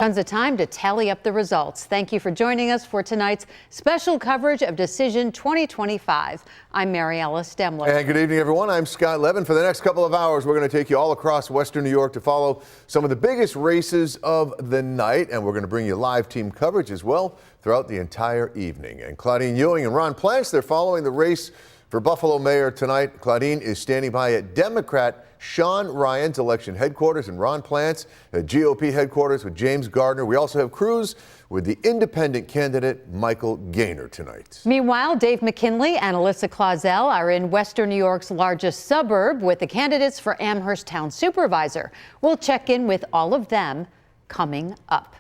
Tons of time to tally up the results. Thank you for joining us for tonight's special coverage of Decision 2025. I'm Mary Alice Demler. And good evening, everyone. I'm Scott Levin. For the next couple of hours, we're going to take you all across Western New York to follow some of the biggest races of the night. And we're going to bring you live team coverage as well throughout the entire evening. And Claudine Ewing and Ron Plants, they're following the race for Buffalo mayor tonight. Claudine is standing by at Democrat Sean Ryan's election headquarters, and Ron Plants at GOP headquarters with James Gardner. We also have crews with the independent candidate Michael Gaynor tonight. Meanwhile, Dave McKinley and Alyssa Clausell are in Western New York's largest suburb with the candidates for Amherst Town Supervisor. We'll check in with all of them coming up.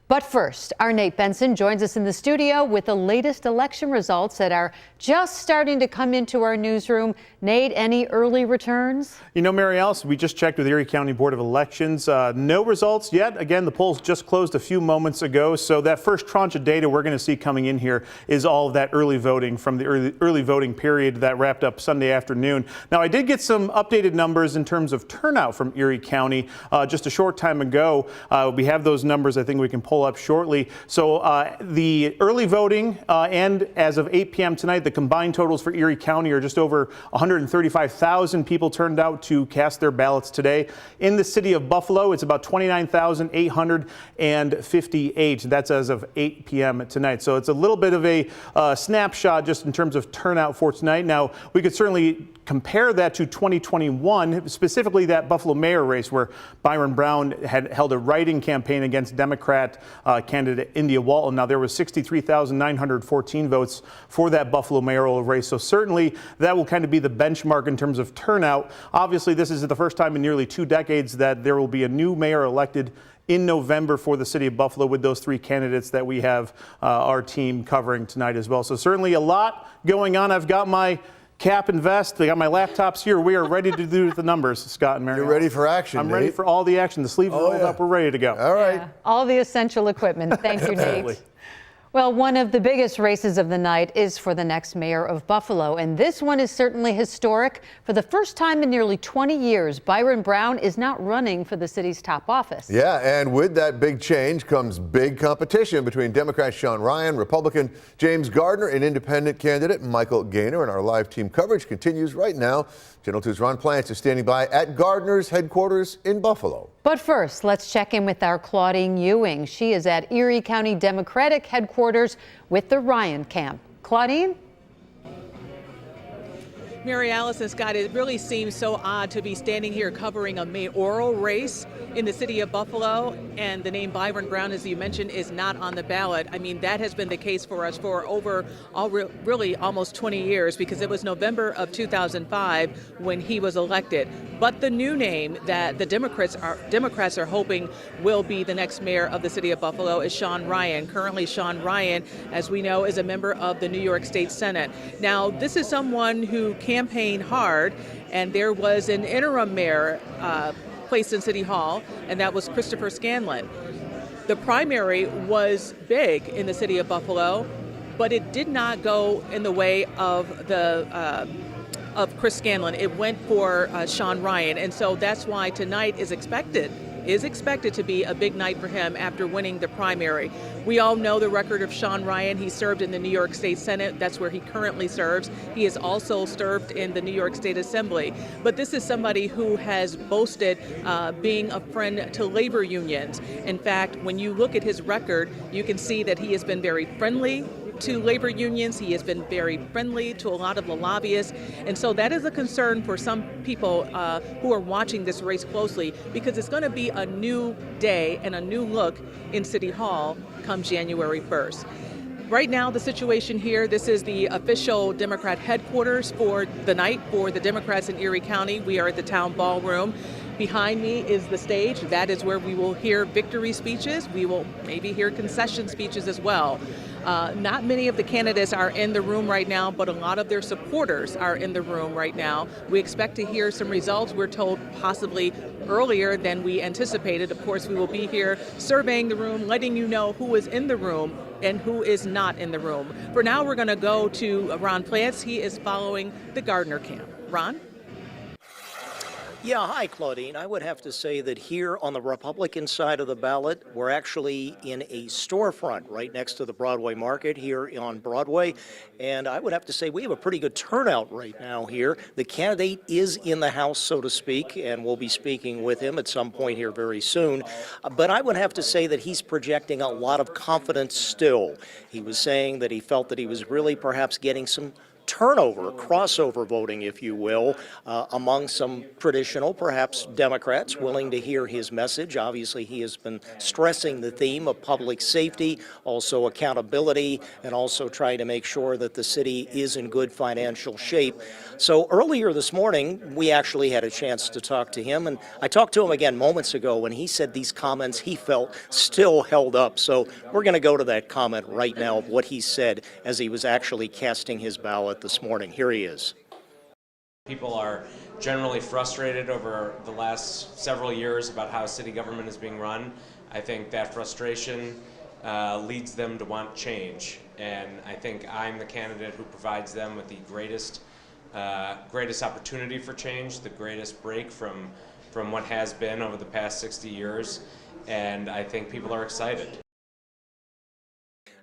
But first, our Nate Benson joins us in the studio with the latest election results that are just starting to come into our newsroom. Nate, any early returns? You know, Mary Alice, we just checked with the Erie County Board of Elections. No results yet. Again, the polls just closed a few moments ago. So that first tranche of data we're going to see coming in here is all of that early voting from the early voting period that wrapped up Sunday afternoon. Now, I did get some updated numbers in terms of turnout from Erie County just a short time ago. We have those numbers. I think we can pull up shortly. So the early voting and as of 8 p.m. tonight, the combined totals for Erie County are just over 135,000 people turned out to cast their ballots today. In the city of Buffalo, it's about 29,858. That's as of 8 p.m. tonight. So it's a little bit of a snapshot just in terms of turnout for tonight. Now, we could certainly compare that to 2021, specifically that Buffalo mayor race where Byron Brown had held a write-in campaign against Democrat candidate India Walton. Now, there was 63,914 votes for that Buffalo mayoral race. So certainly that will kind of be the benchmark in terms of turnout. Obviously, this is the first time in nearly 2 decades that there will be a new mayor elected in November for the city of Buffalo with those 3 candidates that we have our team covering tonight as well. So certainly a lot going on. I've got my cap and vest. I got my laptops here. We are ready to do the numbers, Scott and Mary. You're ready for action, I'm Nate. ready for all the action. The sleeves are rolled up. We're ready to go. All right. Yeah, all the essential equipment. Thank you, Nate. Well, one of the biggest races of the night is for the next mayor of Buffalo, and this one is certainly historic. For the first time in nearly 20 years, Byron Brown is not running for the city's top office. Yeah, and with that big change comes big competition between Democrat Sean Ryan, Republican James Gardner, and independent candidate Michael Gaynor. And our live team coverage continues right now. Channel 2's Ron Plants is standing by at Gardner's headquarters in Buffalo. But first, let's check in with our Claudine Ewing. She is at Erie County Democratic headquarters with the Ryan camp. Claudine? Mary Alice and Scott, it really seems so odd to be standing here covering a mayoral race in the city of Buffalo, and the name Byron Brown, as you mentioned, is not on the ballot. I mean, that has been the case for us for really almost 20 years, because it was November of 2005 when he was elected. But the new name that the Democrats are hoping will be the next mayor of the city of Buffalo is Sean Ryan. Currently, Sean Ryan, as we know, is a member of the New York State Senate. Now, this is someone who campaigned hard, and there was an interim mayor placed in City Hall, and that was Christopher Scanlon. The primary was big in the city of Buffalo, but it did not go in the way of Chris Scanlon. It went for Sean Ryan, and so that's why tonight is expected to be a big night for him after winning the primary. We all know the record of Sean Ryan. He served in the New York State Senate. That's where he currently serves. He has also served in the New York State Assembly. But this is somebody who has boasted being a friend to labor unions. In fact, when you look at his record, you can see that he has been very friendly to labor unions. He has been very friendly to a lot of the lobbyists. And so that is a concern for some people who are watching this race closely, because it's going to be a new day and a new look in City Hall come January 1st. Right now, the situation here, this is the official Democrat headquarters for the night for the Democrats in Erie County. We are at the town ballroom. Behind me is the stage. That is where we will hear victory speeches. We will maybe hear concession speeches as well. Not many of the candidates are in the room right now, but a lot of their supporters are in the room right now. We expect to hear some results. We're told possibly earlier than we anticipated. Of course, we will be here surveying the room, letting you know who is in the room and who is not in the room. For now, we're going to go to Ron Plants. He is following the Gardner camp. Ron? Yeah, hi, Claudine. I would have to say that here on the Republican side of the ballot, we're actually in a storefront right next to the Broadway Market here on Broadway. And I would have to say we have a pretty good turnout right now here. The candidate is in the house, so to speak, and we'll be speaking with him at some point here very soon. But I would have to say that he's projecting a lot of confidence still. He was saying that he felt that he was really perhaps getting some turnover, crossover voting, if you will, among some traditional, perhaps Democrats willing to hear his message. Obviously, he has been stressing the theme of public safety, also accountability, and also trying to make sure that the city is in good financial shape. So earlier this morning, we actually had a chance to talk to him, and I talked to him again moments ago, and he said these comments he felt still held up. So we're going to go to that comment right now of what he said as he was actually casting his ballot this morning. Here he is. People are generally frustrated over the last several years about how city government is being run. I think that frustration leads them to want change, and I think I'm the candidate who provides them with the greatest opportunity for change, the greatest break from what has been over the past 60 years, and I think people are excited.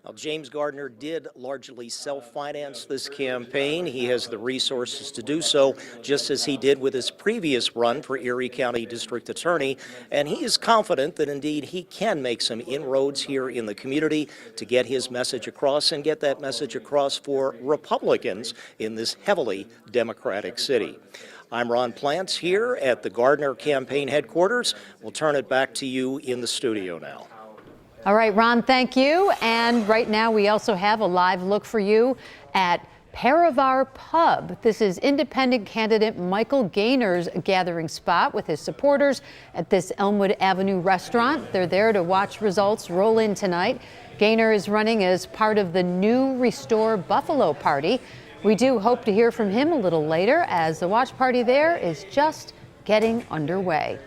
Now, James Gardner did largely self-finance this campaign. He has the resources to do so, just as he did with his previous run for Erie County District Attorney. And he is confident that indeed he can make some inroads here in the community to get his message across and get that message across for Republicans in this heavily Democratic city. I'm Ron Plants here at the Gardner campaign headquarters. We'll turn it back to you in the studio now. All right, Ron, thank you. And right now we also have a live look for you at Paravar Pub. This is independent candidate Michael Gaynor's gathering spot with his supporters at this Elmwood Avenue restaurant. They're there to watch results roll in tonight. Gaynor is running as part of the new Restore Buffalo Party. We do hope to hear from him a little later, as the watch party there is just getting underway.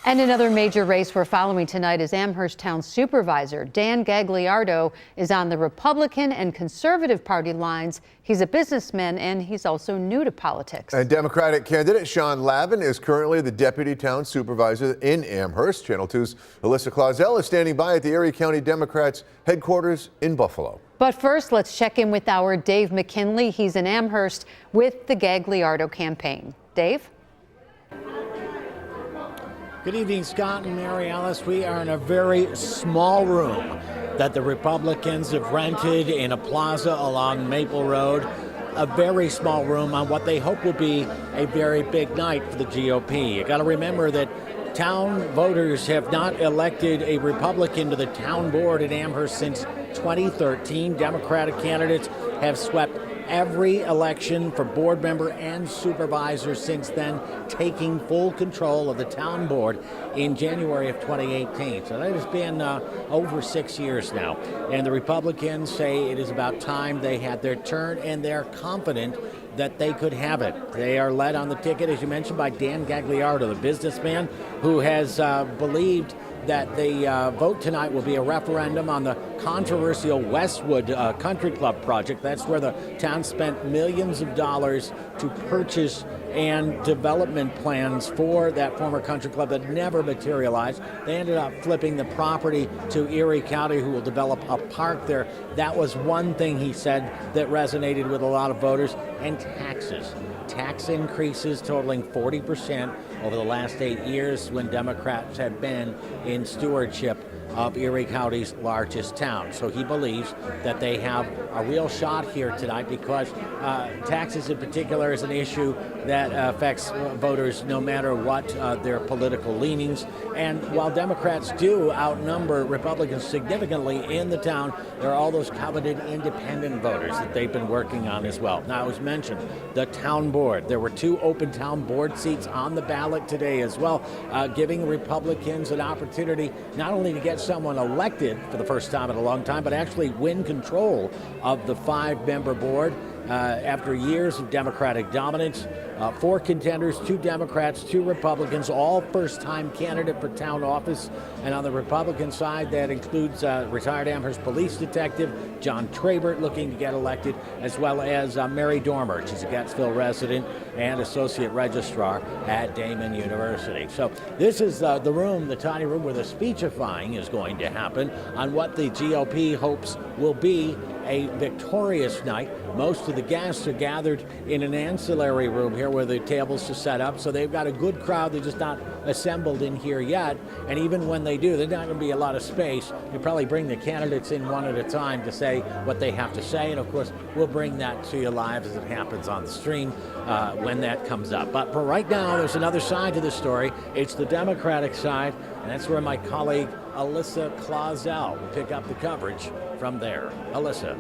And another major race we're following tonight is Amherst Town Supervisor. Dan Gagliardo is on the Republican and Conservative Party lines. He's a businessman and he's also new to politics. And Democratic candidate Sean Lavin is currently the Deputy Town Supervisor in Amherst. Channel 2's Alyssa Clausell is standing by at the Erie County Democrats headquarters in Buffalo. But first, let's check in with our Dave McKinley. He's in Amherst with the Gagliardo campaign. Dave? Good evening, Scott and Mary Alice. We are in a very small room that the Republicans have rented in a plaza along Maple Road. A very small room on what they hope will be a very big night for the GOP. You got to remember that town voters have not elected a Republican to the town board in Amherst since 2013. Democratic candidates have swept every election for board member and supervisor since then, taking full control of the town board in January of 2018. So that has been over 6 years now. And the Republicans say it is about time they had their turn, and they're confident that they could have it. They are led on the ticket, as you mentioned, by Dan Gagliardo, the businessman who has believed that the vote tonight will be a referendum on the controversial Westwood Country Club project. That's where the town spent millions of dollars to purchase and development plans for that former country club that never materialized. They ended up flipping the property to Erie County, who will develop a park there. That was one thing he said that resonated with a lot of voters. And taxes. Tax increases totaling 40% over the last 8 years when Democrats have been in stewardship of Erie County's largest town. So he believes that they have a real shot here tonight because taxes in particular is an issue that affects voters no matter what their political leanings. And while Democrats do outnumber Republicans significantly in the town, there are all those coveted independent voters that they've been working on as well. Now, as mentioned, the town board. There were 2 open town board seats on the ballot today as well, giving Republicans an opportunity not only to get someone elected for the first time in a long time, but actually win control of the 5-member board. after years of Democratic dominance. 4 contenders, 2 Democrats, 2 Republicans, all first-time candidate for town office. And on the Republican side, that includes retired Amherst police detective John Trabert looking to get elected, as well as Mary Dormer. She's a Gettsville resident and associate registrar at Damon University. So this is the room, the tiny room, where the speechifying is going to happen on what the GOP hopes will be a victorious night. Most of the guests are gathered in an ancillary room here where the tables are set up, so they've got a good crowd. They're just not assembled in here yet, and even when they do, there's not going to be a lot of space. You probably bring the candidates in one at a time to say what they have to say, and of course we'll bring that to you live as it happens on the stream when that comes up. But for right now, there's another side to the story. It's the Democratic side, and that's where my colleague Alyssa Clausell will pick up the coverage from there. Alyssa.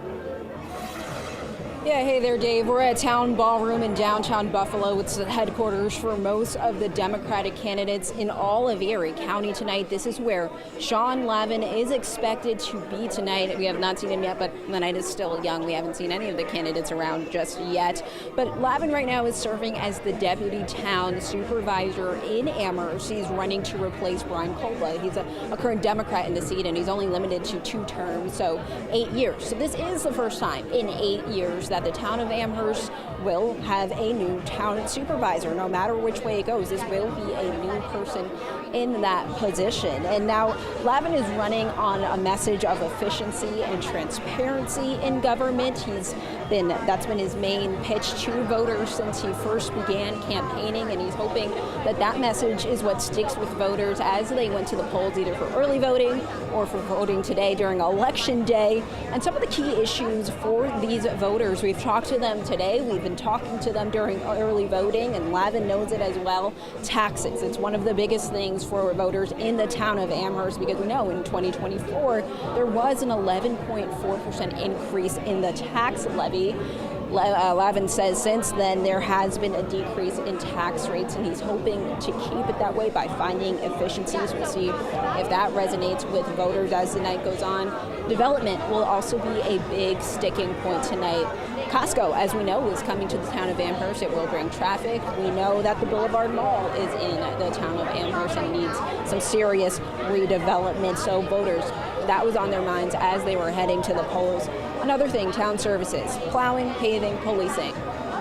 Yeah, hey there, Dave. We're at Town Ballroom in downtown Buffalo. It's the headquarters for most of the Democratic candidates in all of Erie County tonight. This is where Sean Lavin is expected to be tonight. We have not seen him yet, but the night is still young. We haven't seen any of the candidates around just yet. But Lavin right now is serving as the deputy town supervisor in Amherst. He's running to replace Brian Kolba. He's a current Democrat in the seat, and he's only limited to 2 terms, so 8 years. So this is the first time in 8 years that the town of Amherst will have a new town supervisor. No matter which way it goes, this will be a new person in that position. And now Lavin is running on a message of efficiency and transparency in government. That's been his main pitch to voters since he first began campaigning, and he's hoping that that message is what sticks with voters as they went to the polls, either for early voting or for voting today during Election Day. And some of the key issues for these voters, we've talked to them today, we've been talking to them during early voting, and Lavin knows it as well. Taxes. It's one of the biggest things for voters in the town of Amherst, because we know in 2024 there was an 11.4% increase in the tax levy. Lavin says since then there has been a decrease in tax rates, and he's hoping to keep it that way by finding efficiencies. We'll see if that resonates with voters as the night goes on. Development will also be a big sticking point tonight. Costco, as we know, is coming to the town of Amherst. It will bring traffic. We know that the Boulevard Mall is in the town of Amherst and needs some serious redevelopment. So voters, that was on their minds as they were heading to the polls. Another thing, town services, plowing, paving, policing.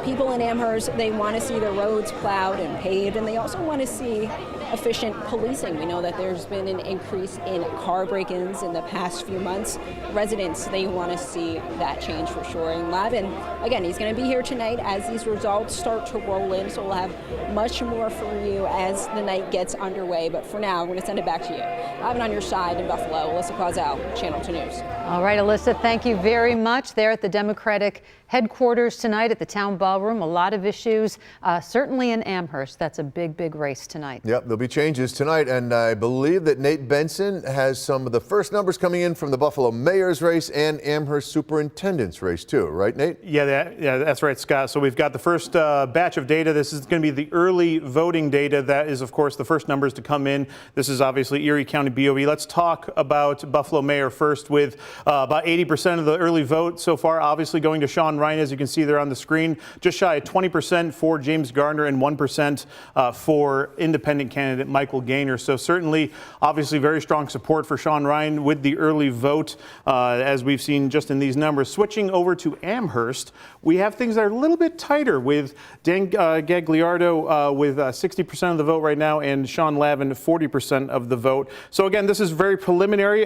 People in Amherst, they want to see the roads plowed and paved, and they also want to see efficient policing. We know that there's been an increase in car break-ins in the past few months. Residents, they want to see that change for sure. And Lavin, again, he's going to be here tonight as these results start to roll in, so we'll have much more for you as the night gets underway. But for now, I'm going to send it back to you. Lavin on your side in Buffalo, Alyssa Clausell, Channel 2 News. All right, Alyssa, thank you very much. There at the Democratic headquarters tonight at the Town Ballroom, a lot of issues, certainly in Amherst. That's a big, big race tonight. Yep, there'll be changes tonight, and I believe that Nate Benson has some of the first numbers coming in from the Buffalo mayor's race and Amherst superintendent's race too, right, Nate? Yeah, that's right, Scott. So we've got the first batch of data. This is going to be the early voting data. That is, of course, the first numbers to come in. This is obviously Erie County BOE. Let's talk about Buffalo mayor first, with about 80% of the early vote so far obviously going to Sean Ryan, as you can see there on the screen. Just shy of 20% for James Gardner and 1% for independent candidate Michael Gaynor. So certainly, obviously, very strong support for Sean Ryan with the early vote, as we've seen just in these numbers. Switching over to Amherst, we have things that are a little bit tighter, with Dan Gagliardo with 60% of the vote right now, and Sean Lavin 40% of the vote. So again, this is very preliminary.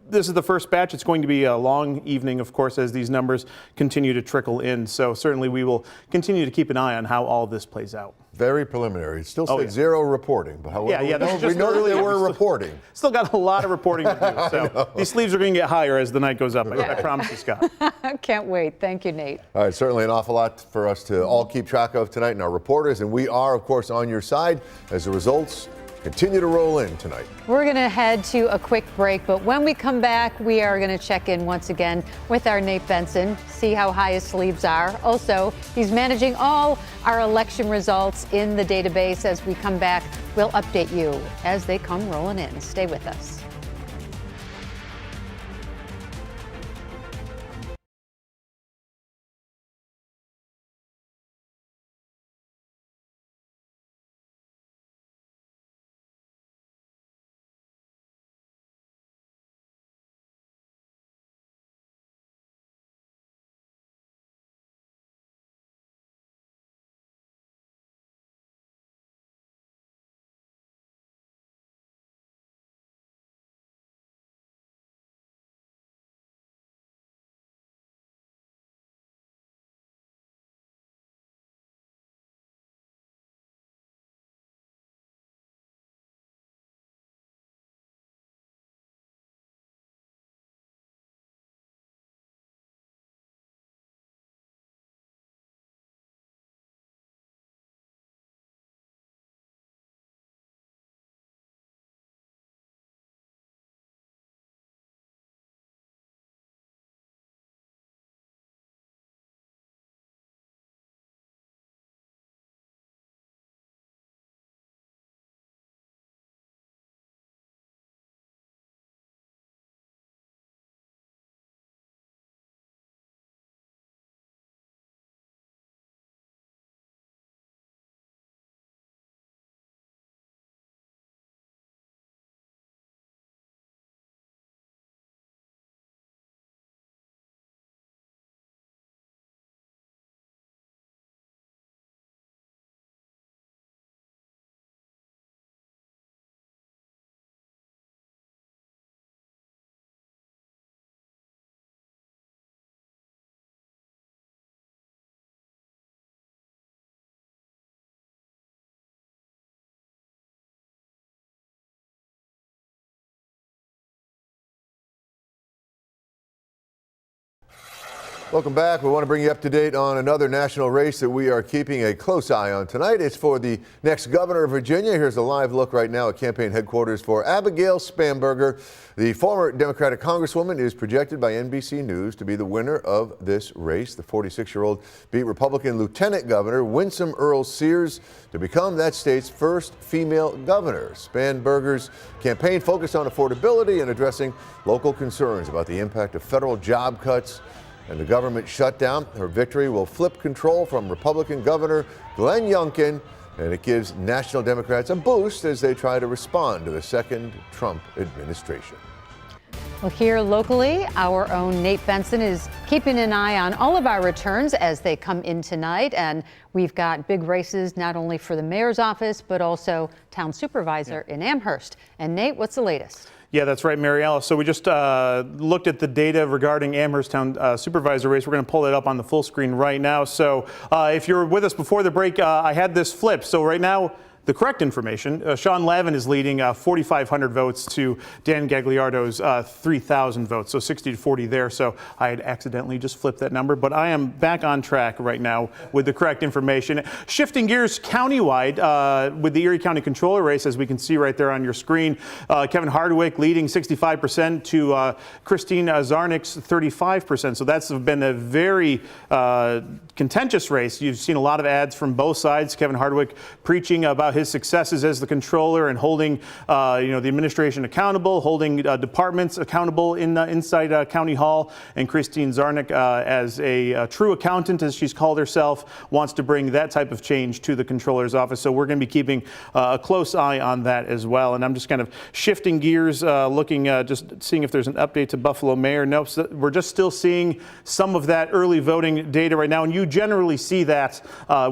This is the first batch. It's going to be a long evening, of course, as these numbers continue to trickle in. So certainly we will continue to keep an eye on how all this plays out. Very preliminary. It still said zero reporting, but however, we know that they were reporting. Still got a lot of reporting to do. So these sleeves are going to get higher as the night goes up. I promise you, Scott. Can't wait. Thank you, Nate. All right, certainly an awful lot for us to all keep track of tonight, and our reporters, and we are, of course, on your side as the results continue to roll in tonight. We're going to head to a quick break, but when we come back, we are going to check in once again with our Nate Benson, see how high his sleeves are. Also, he's managing all our election results in the database. As we come back, we'll update you as they come rolling in. Stay with us. Welcome back. We want to bring you up to date on another national race that we are keeping a close eye on tonight. It's for the next governor of Virginia. Here's a live look right now at campaign headquarters for Abigail Spanberger. The former Democratic Congresswoman is projected by NBC News to be the winner of this race. The 46-year-old beat Republican Lieutenant Governor Winsome Earl Sears to become that state's first female governor. Spanberger's campaign focused on affordability and addressing local concerns about the impact of federal job cuts and the government shutdown. Her victory will flip control from Republican Governor Glenn Youngkin, and it gives national Democrats a boost as they try to respond to the second Trump administration. Well, here locally, our own Nate Benson is keeping an eye on all of our returns as they come in tonight. And we've got big races not only for the mayor's office, but also town supervisor in Amherst. And Nate, what's the latest? Yeah, that's right, Mary Alice. So we just looked at the data regarding Amherst Town Supervisor race. We're going to pull it up on the full screen right now. So if you're with us before the break, I had this flip. So right now, the correct information, Sean Lavin is leading 4,500 votes to Dan Gagliardo's 3,000 votes, so 60-40 there. So I had accidentally just flipped that number, but I am back on track right now with the correct information. Shifting gears countywide with the Erie County Controller race, as we can see right there on your screen, Kevin Hardwick leading 65% to Christine Zarnick's 35%. So that's been a very contentious race. You've seen a lot of ads from both sides. Kevin Hardwick preaching about his successes as the controller and holding the administration accountable, holding departments accountable inside County Hall. And Christine Zarnick, as a true accountant, as she's called herself, wants to bring that type of change to the controller's office. So we're going to be keeping a close eye on that as well. And I'm just kind of shifting gears, looking, just seeing if there's an update to Buffalo Mayor. Nope, so we're just still seeing some of that early voting data right now. And you generally see that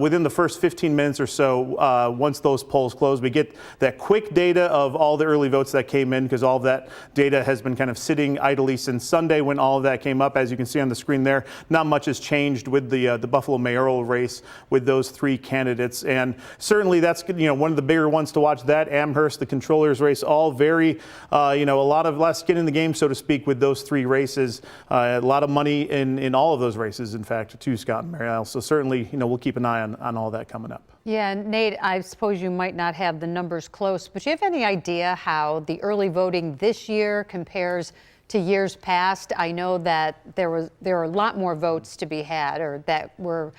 within the first 15 minutes or so once those polls close. We get that quick data of all the early votes that came in, because all of that data has been kind of sitting idly since Sunday when all of that came up. As you can see on the screen there, not much has changed with the Buffalo mayoral race with those three candidates. And certainly that's one of the bigger ones to watch. That Amherst, the controller's race, all very a lot of less skin in the game, so to speak, with those three races. A lot of money in all of those races, in fact, too, Scott and Mary Alice. So certainly, we'll keep an eye on all that coming up. Yeah, Nate, I suppose you might not have the numbers close, but do you have any idea how the early voting this year compares to years past? I know that there are a lot more votes to be had, or that were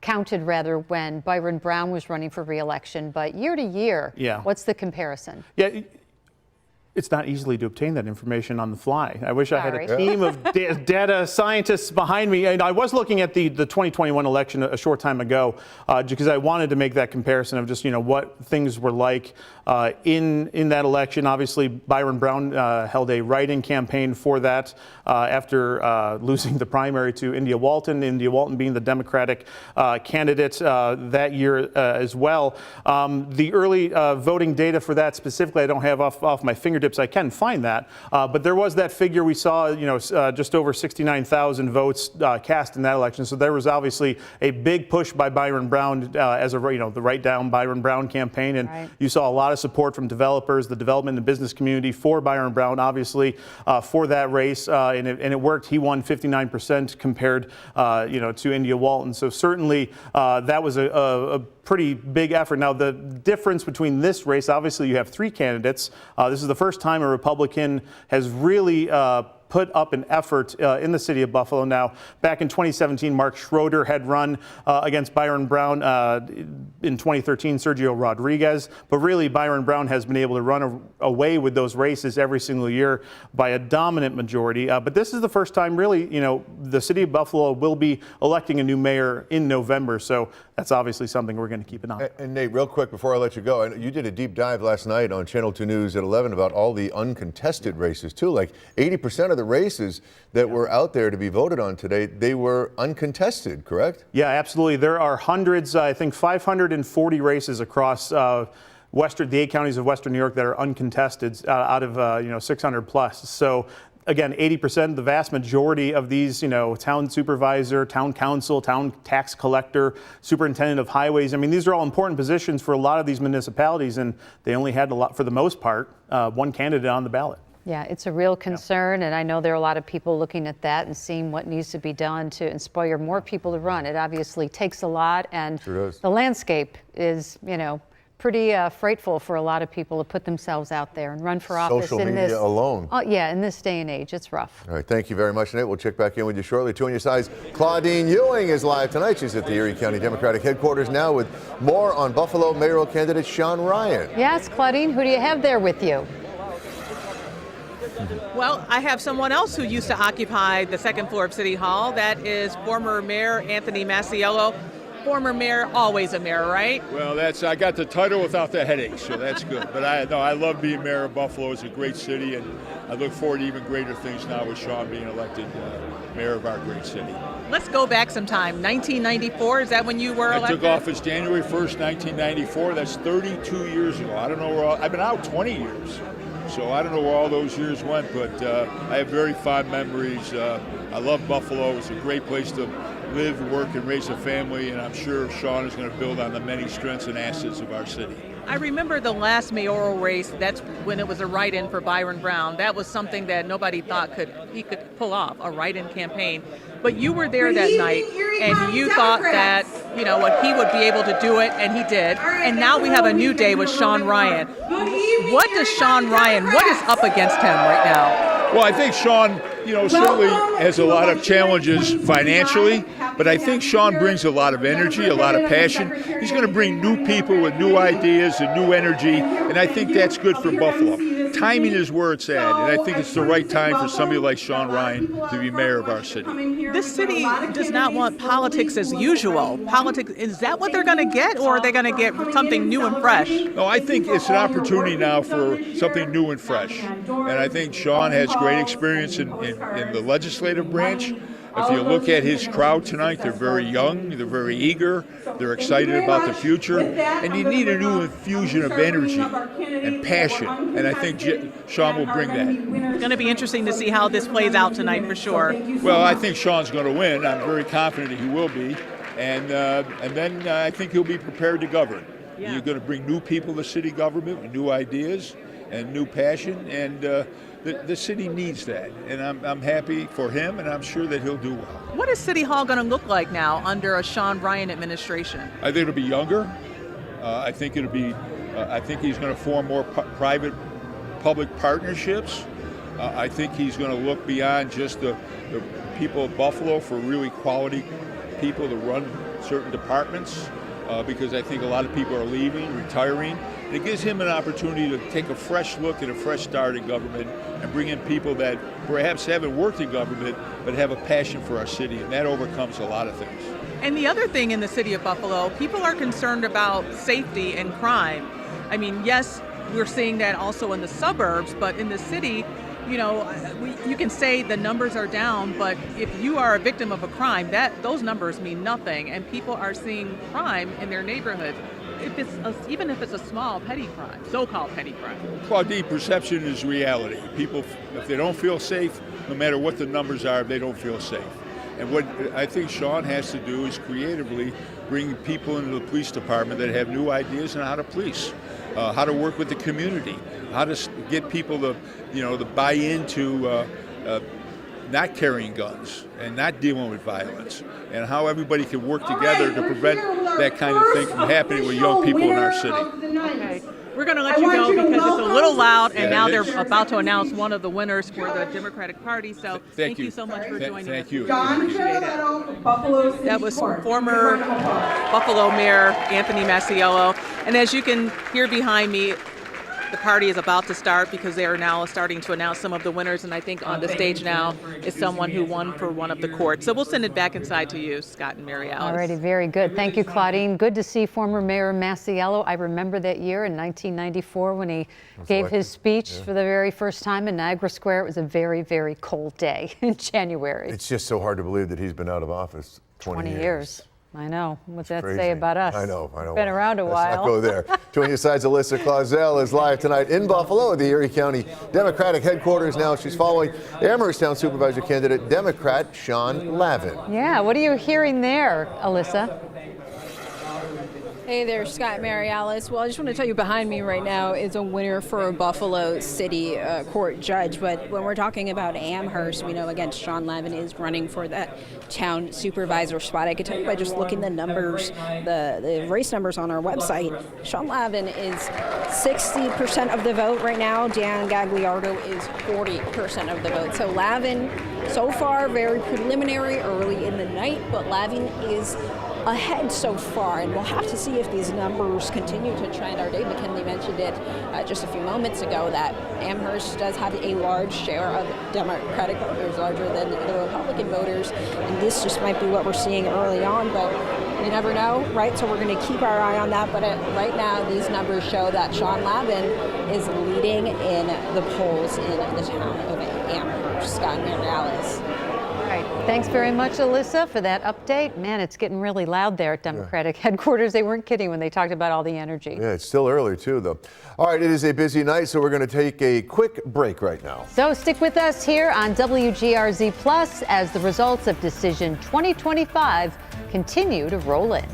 counted rather, when Byron Brown was running for re-election, but year to year, what's the comparison? Yeah. It's not easily to obtain that information on the fly. I wish I had a team of data scientists behind me. And I was looking at the 2021 election a short time ago because I wanted to make that comparison of just, what things were like in that election. Obviously, Byron Brown held a write-in campaign for that after losing the primary to India Walton being the Democratic candidate that year as well. The early voting data for that specifically, I don't have off my fingertips. I can find that, but there was that figure we saw, just over 69,000 votes cast in that election. So there was obviously a big push by Byron Brown as the Write Down Byron Brown campaign, and you saw a lot of support from developers, the development and business community for Byron Brown, obviously for that race, and it worked. He won 59% compared, to India Walton. So certainly that was a pretty big effort. Now, the difference between this race, obviously you have three candidates. This is the first time a Republican has really put up an effort in the city of Buffalo. Now, back in 2017, Mark Schroeder had run against Byron Brown. In 2013, Sergio Rodriguez. But really, Byron Brown has been able to run away with those races every single year by a dominant majority. But this is the first time, really, the city of Buffalo will be electing a new mayor in November. So that's obviously something we're going to keep an eye on. And Nate, real quick before I let you go, you did a deep dive last night on Channel 2 News at 11 about all the uncontested races, too. Like 80% of the races that were out there to be voted on today, they were uncontested, correct? Yeah, absolutely. There are hundreds, I think 540 races across the 8 counties of Western New York that are uncontested out of 600 plus. So again, 80%, the vast majority of these, town supervisor, town council, town tax collector, superintendent of highways. I mean, these are all important positions for a lot of these municipalities, and they only had for the most part, one candidate on the ballot. Yeah, it's a real concern, and I know there are a lot of people looking at that and seeing what needs to be done to inspire more people to run. It obviously takes a lot, and Sure does. the landscape is, pretty frightful for a lot of people to put themselves out there and run for office Social in media this alone. Yeah, in this day and age, it's rough. All right, thank you very much, Nate. We'll check back in with you shortly. 2 on your sides, Claudine Ewing is live tonight. She's at the Erie County Democratic headquarters now with more on Buffalo mayoral candidate Sean Ryan. Yes, Claudine, who do you have there with you? Well, I have someone else who used to occupy the second floor of City Hall. That is former Mayor Anthony Masiello. Former mayor, always a mayor, right? Well, I got the title without the headache, so that's good. But I love being mayor of Buffalo. It's a great city, and I look forward to even greater things now with Sean being elected mayor of our great city. Let's go back some time. 1994, is that when you were elected? I took office January 1st, 1994. That's 32 years ago. I don't know where I've been out 20 years. So I don't know where all those years went, but I have very fond memories. I love Buffalo. It's a great place to live, work, and raise a family, and I'm sure Sean is going to build on the many strengths and assets of our city. I remember the last mayoral race. That's when it was a write-in for Byron Brown. That was something that nobody thought he could pull off, a write-in campaign. But you were there that night, and you thought that, what he would be able to do it, and he did. And now we have a new day with Sean Ryan. What is up against him right now? Well, I think Sean, certainly has a lot of challenges financially, but I think Sean brings a lot of energy, a lot of passion. He's going to bring new people with new ideas and new energy, and I think that's good for Buffalo. Timing is where it's at, and I think it's the right time for somebody like Sean Ryan to be mayor of our city. This city does not want politics as usual. Politics, is that what they're going to get, or are they going to get something new and fresh? No, I think it's an opportunity now for something new and fresh. And I think Sean has great experience in the legislative branch. If you look at his crowd tonight, they're very young, they're very eager, they're excited about the future, and you need a new infusion of energy and passion, and I think Sean will bring that. It's going to be interesting to see how this plays out tonight for sure. Well, I think Sean's going to win. I'm very confident he will be, and then I think he'll be prepared to govern. Yeah. You're going to bring new people to city government with new ideas and new passion, and the city needs that, and I'm happy for him, and I'm sure that he'll do well. What is City Hall going to look like now under a Sean Ryan administration? I think it'll be younger. I think he's going to form more private-public partnerships. I think he's going to look beyond just the people of Buffalo for really quality people to run certain departments, because I think a lot of people are leaving, retiring. And it gives him an opportunity to take a fresh look at a fresh start in government and bring in people that perhaps haven't worked in government but have a passion for our city, and that overcomes a lot of things. And the other thing in the city of Buffalo, people are concerned about safety and crime. I mean, yes, we're seeing that also in the suburbs, but in the city, you can say the numbers are down, but if you are a victim of a crime, those numbers mean nothing, and people are seeing crime in their neighborhoods. Even if it's a small petty crime, so-called petty crime. Claudine, perception is reality. People, if they don't feel safe, no matter what the numbers are, they don't feel safe. And what I think Sean has to do is creatively bring people into the police department that have new ideas on how to police, how to work with the community, how to get people to buy into not carrying guns and not dealing with violence, and how everybody can work together to prevent that kind of thing from happening with young people in our city. Okay. We're going to let you go because it's a little loud, and now they're about to announce one of the winners for the Democratic Party. So thank you so much for joining us. Thank you. Appreciate it. That was former Buffalo Mayor Anthony Masiello. And as you can hear behind me, the party is about to start because they are now starting to announce some of the winners, and I think on the stage now is someone who won for one of the courts. So we'll send it back inside to you, Scott and Mary Alice. Alrighty, very good. Thank you, Claudine. Good to see former Mayor Masiello. I remember that year in 1994 when he gave his speech for the very first time in Niagara Square. It was a very, very cold day in January. It's just so hard to believe that he's been out of office 20 years. I know. What's that Crazy. say about us? I know. Been around a while. Let's not go there. 2 on your sides, Alyssa Clausell is live tonight in Buffalo at the Erie County Democratic headquarters. Now she's following Amherst Town Supervisor candidate Democrat Sean Lavin. Yeah, what are you hearing there, Alyssa? Hey there, Scott, Mary Alice. Well, I just want to tell you, behind me right now is a winner for a Buffalo City court judge. But when we're talking about Amherst, we know, again, Sean Lavin is running for that town supervisor spot. I could tell you by just looking the numbers, the race numbers on our website, Sean Lavin is 60% of the vote right now. Dan Gagliardo is 40% of the vote. So Lavin, so far, very preliminary, early in the night, but Lavin is ahead so far, and we'll have to see if these numbers continue to trend. Our Dave McKinley mentioned it just a few moments ago that Amherst does have a large share of Democratic voters, larger than the Republican voters, and this just might be what we're seeing early on, but you never know, right? So we're going to keep our eye on that, but right now these numbers show that Sean Lavin is leading in the polls in the town of Amherst. Scott and Mary Alice. Thanks very much, Alyssa, for that update. Man, it's getting really loud there at Democratic headquarters. They weren't kidding when they talked about all the energy. Yeah, it's still early, too, though. All right, it is a busy night, so we're going to take a quick break right now. So stick with us here on WGRZ Plus as the results of Decision 2025 continue to roll in.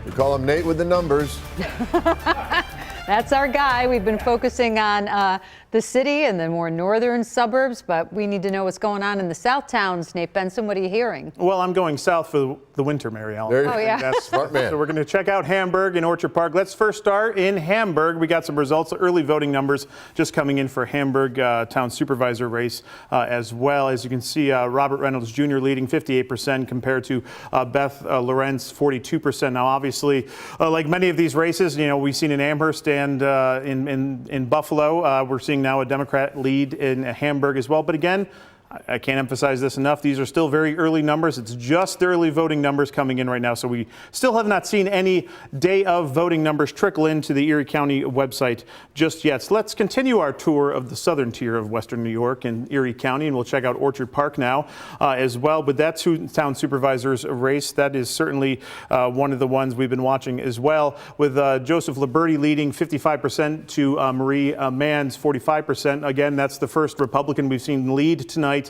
We call him Nate with the numbers. That's our guy. We've been focusing on the city and the more northern suburbs, but we need to know what's going on in the south towns. Nate Benson, what are you hearing? Well, I'm going south for the winter, Mary Alice. There you Oh, yeah. That's smart man. So we're going to check out Hamburg and Orchard Park. Let's first start in Hamburg. We got some results, early voting numbers just coming in for Hamburg town supervisor race as well. As you can see, Robert Reynolds Jr. leading 58% compared to Beth Lorenz 42%. Now, obviously, like many of these races, you know, we've seen in Amherst and in Buffalo, we're seeing now a Democrat lead in Hamburg as well. But again, I can't emphasize this enough. These are still very early numbers. It's just the early voting numbers coming in right now. So we still have not seen any day of voting numbers trickle into the Erie County website just yet. So let's continue our tour of the southern tier of Western New York and Erie County, and we'll check out Orchard Park now as well. But that town supervisor's race, that is certainly one of the ones we've been watching as well, with Joseph Liberti leading 55% to Marie Mann's 45%. Again, that's the first Republican we've seen lead tonight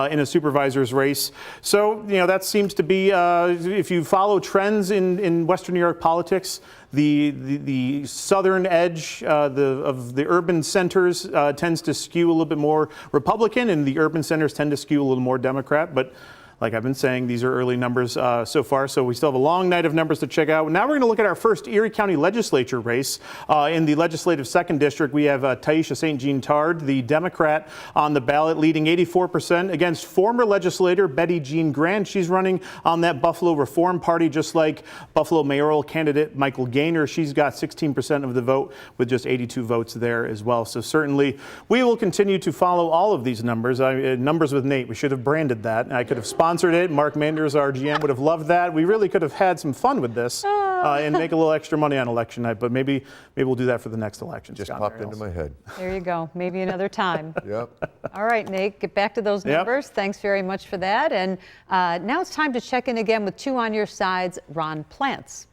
in a supervisor's race. So, you know, that seems to be, if you follow trends in Western New York politics, the southern edge of the urban centers tends to skew a little bit more Republican, and the urban centers tend to skew a little more Democrat. But like I've been saying, these are early numbers so far, so we still have a long night of numbers to check out. Now we're going to look at our first Erie County legislature race. In the legislative 2nd district, we have Taisha St. Jean Tard, the Democrat, on the ballot, leading 84% against former legislator Betty Jean Grant. She's running on that Buffalo Reform Party, just like Buffalo mayoral candidate Michael Gaynor. She's got 16% of the vote with just 82 votes there as well. So certainly we will continue to follow all of these numbers. Numbers with Nate, we should have branded that. I could have sponsored it. Mark Manders, our GM, would have loved that. We really could have had some fun with this and make a little extra money on election night, but maybe we'll do that for the next election. Just popped into my head. There you go. Maybe another time. Yep. All right, Nate, get back to those numbers. Yep. Thanks very much for that. And now it's time to check in again with two on your sides, Ron Plants.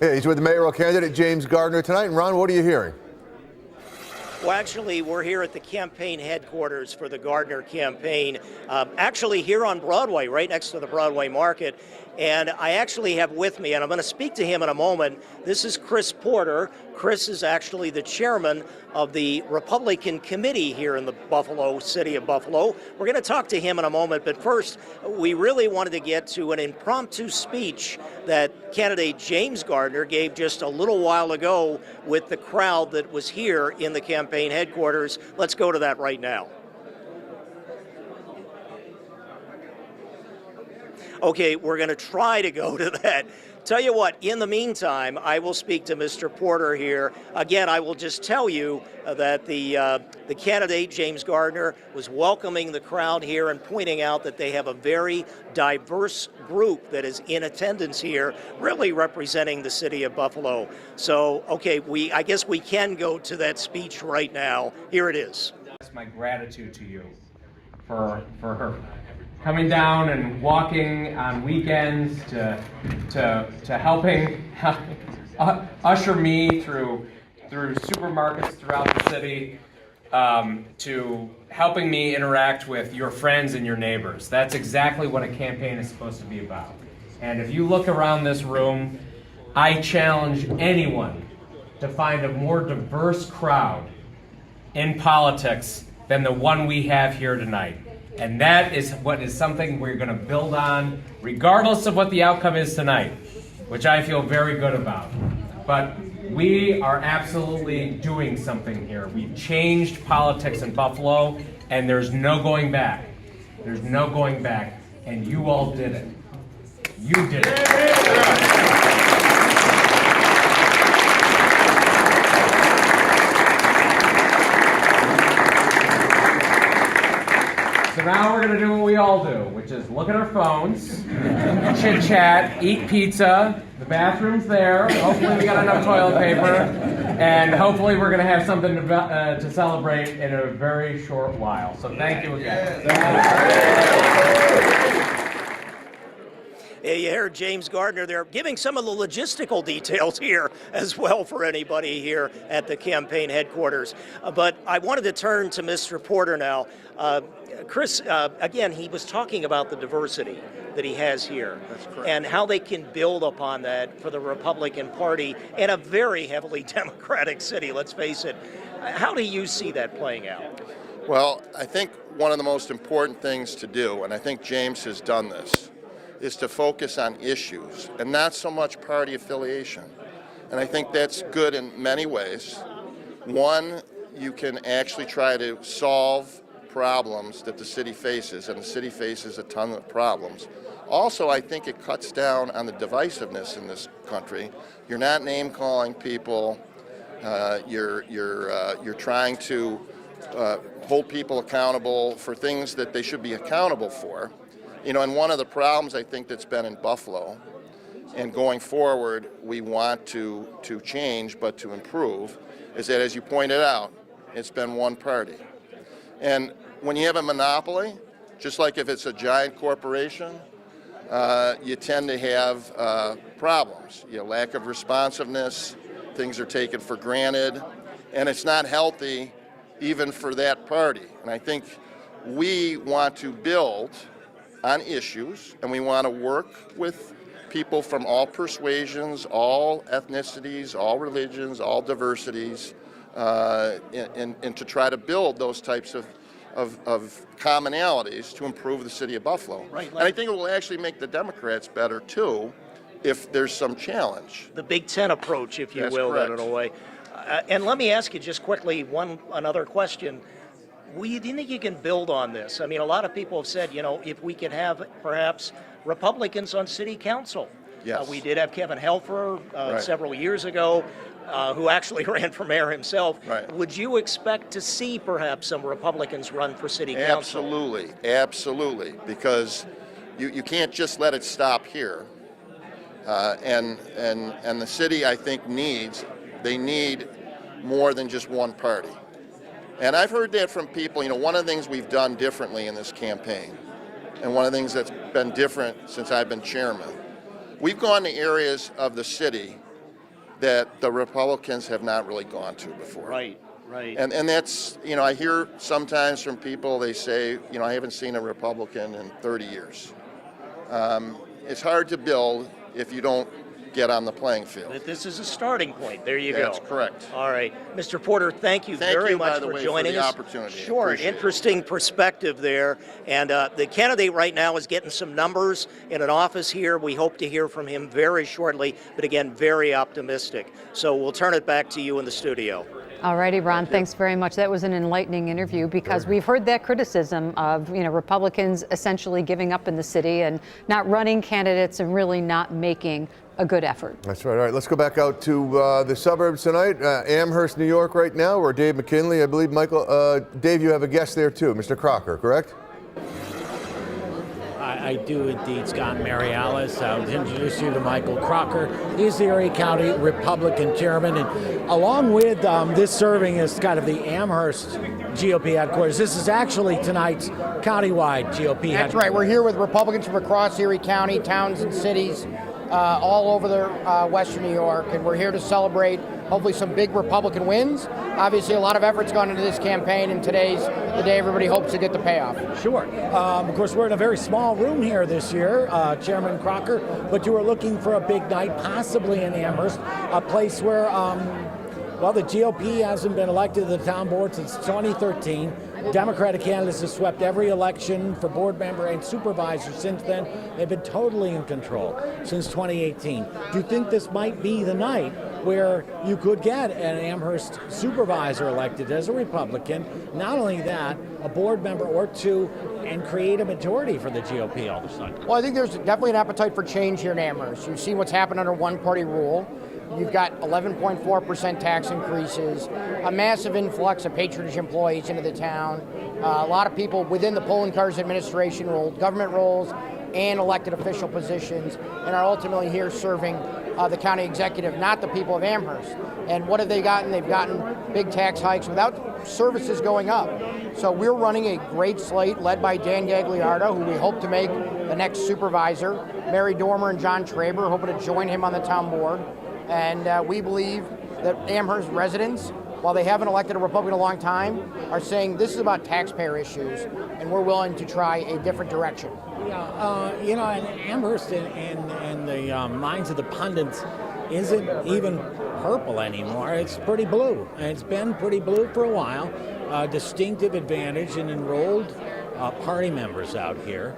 Yeah, he's with the mayoral candidate James Gardner tonight. And Ron, what are you hearing? Well, actually, we're here at the campaign headquarters for the Gardner campaign, actually here on Broadway, right next to the Broadway Market. And I actually have with me, and I'm going to speak to him in a moment, this is Chris Porter. Chris is actually the chairman of the Republican committee here in the city of Buffalo. We're going to talk to him in a moment, but first, we really wanted to get to an impromptu speech that candidate James Gardner gave just a little while ago with the crowd that was here in the campaign headquarters. Let's go to that right now. Okay, we're going to try to go to that. Tell you what, in the meantime, I will speak to Mr. Porter here. Again, I will just tell you that the candidate, James Gardner, was welcoming the crowd here and pointing out that they have a very diverse group that is in attendance here, really representing the city of Buffalo. So, okay, I guess we can go to that speech right now. Here it is. That's my gratitude to you for her coming down and walking on weekends to helping usher me through supermarkets throughout the city, to helping me interact with your friends and your neighbors. That's exactly what a campaign is supposed to be about. And if you look around this room, I challenge anyone to find a more diverse crowd in politics than the one we have here tonight. And that is what is something we're going to build on, regardless of what the outcome is tonight, which I feel very good about. But we are absolutely doing something here. We've changed politics in Buffalo, and there's no going back. There's no going back, and you all did it. You did it. So now we're going to do what we all do, which is look at our phones, chit-chat, eat pizza, the bathroom's there, hopefully we got enough toilet paper, and hopefully we're going to have something to celebrate in a very short while. So thank you again. Yeah, you heard James Gardner there giving some of the logistical details here as well for anybody here at the campaign headquarters. But I wanted to turn to Mr. Porter now. Chris, again, he was talking about the diversity that he has here. That's correct. And how they can build upon that for the Republican Party in a very heavily Democratic city, let's face it. How do you see that playing out? Well, I think one of the most important things to do, and I think James has done this, is to focus on issues and not so much party affiliation. And I think that's good in many ways. One, you can actually try to solve problems that the city faces, and the city faces a ton of problems. Also, I think it cuts down on the divisiveness in this country. You're not name-calling people. You're trying to hold people accountable for things that they should be accountable for. You know, and one of the problems I think that's been in Buffalo, and going forward we want to change but to improve, is that, as you pointed out, it's been one party. And when you have a monopoly, just like if it's a giant corporation, you tend to have problems. You know, lack of responsiveness, things are taken for granted, and it's not healthy even for that party. And I think we want to build on issues, and we want to work with people from all persuasions, all ethnicities, all religions, all diversities, and to try to build those types of of commonalities to improve the city of Buffalo. Right. And I think it will actually make the Democrats better too, if there's some challenge. The Big Ten approach, if you That's will, correct. in a way. And let me ask you just quickly another question. Do you think you can build on this? I mean, a lot of people have said, if we could have perhaps Republicans on city council. Yes. We did have Kevin Helfer Right. several years ago, who actually ran for mayor himself. Right. Would you expect to see perhaps some Republicans run for city council? Absolutely, because you can't just let it stop here. And the city, I think, they need more than just one party. And I've heard that from people. One of the things we've done differently in this campaign, and one of the things that's been different since I've been chairman, we've gone to areas of the city that the Republicans have not really gone to before. Right. And that's, I hear sometimes from people, they say, I haven't seen a Republican in 30 years. It's hard to build if you don't get on the playing field. But this is a starting point. There you go. That's correct. All right. Mr. Porter, thank you very much for joining us. Opportunity. Sure, an interesting perspective there. And the candidate right now is getting some numbers in an office here. We hope to hear from him very shortly, but again, very optimistic. So we'll turn it back to you in the studio. All righty, Ron, thanks very much. That was an enlightening interview because we've heard that criticism of, Republicans essentially giving up in the city and not running candidates and really not making a good effort. That's right. All right, let's go back out to the suburbs tonight. Amherst, New York right now, where Dave McKinley, I believe, Michael, Dave, you have a guest there too, Mr. Crocker, correct? I do indeed, Scott and Mary Alice. I'll introduce you to Michael Crocker. He's the Erie County Republican chairman, and along with this serving as kind of the Amherst GOP headquarters, this is actually tonight's countywide GOP headquarters. That's right. We're here with Republicans from across Erie County, towns and cities, all over Western New York, and we're here to celebrate hopefully some big Republican wins. Obviously, a lot of effort's gone into this campaign, and today's the day everybody hopes to get the payoff. Sure. Of course, we're in a very small room here this year, Chairman Crocker, but you were looking for a big night, possibly in Amherst, a place where, the GOP hasn't been elected to the town board since 2013. Democratic candidates have swept every election for board member and supervisor since then. They've been totally in control since 2018. Do you think this might be the night where you could get an Amherst supervisor elected as a Republican? Not only that, a board member or two, and create a majority for the GOP all of a sudden. Well, I think there's definitely an appetite for change here in Amherst. You've seen what's happened under one-party rule. You've got 11.4% tax increases, a massive influx of patronage employees into the town, a lot of people within the polling cars administration hold government roles and elected official positions, and are ultimately here serving the county executive, not the people of Amherst. And what have they gotten? They've gotten big tax hikes without services going up. So we're running a great slate led by Dan Gagliardo, who we hope to make the next supervisor. Mary Dormer and John Traber hoping to join him on the town board. And we believe that Amherst residents, while they haven't elected a Republican in a long time, are saying this is about taxpayer issues, and we're willing to try a different direction. Yeah, and Amherst in the minds of the pundits isn't even purple anymore. It's pretty blue, and it's been pretty blue for a while. Distinctive advantage in enrolled party members out here.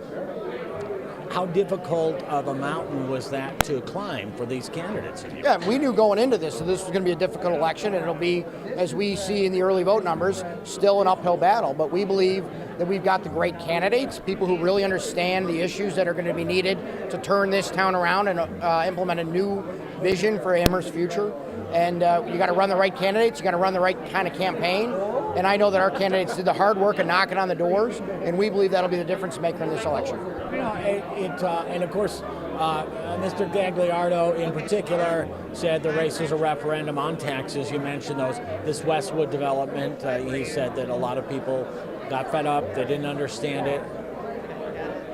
How difficult of a mountain was that to climb for these candidates? Yeah, we knew going into this that this was going to be a difficult election, and it'll be, as we see in the early vote numbers, still an uphill battle. But we believe that we've got the great candidates, people who really understand the issues that are going to be needed to turn this town around and implement a new vision for Amherst's future. And you got to run the right candidates, you got to run the right kind of campaign. And I know that our candidates did the hard work of knocking on the doors, and we believe that'll be the difference maker in this election. And of course, Mr. Gagliardo in particular said the race is a referendum on taxes. You mentioned this Westwood development. He said that a lot of people got fed up, they didn't understand it,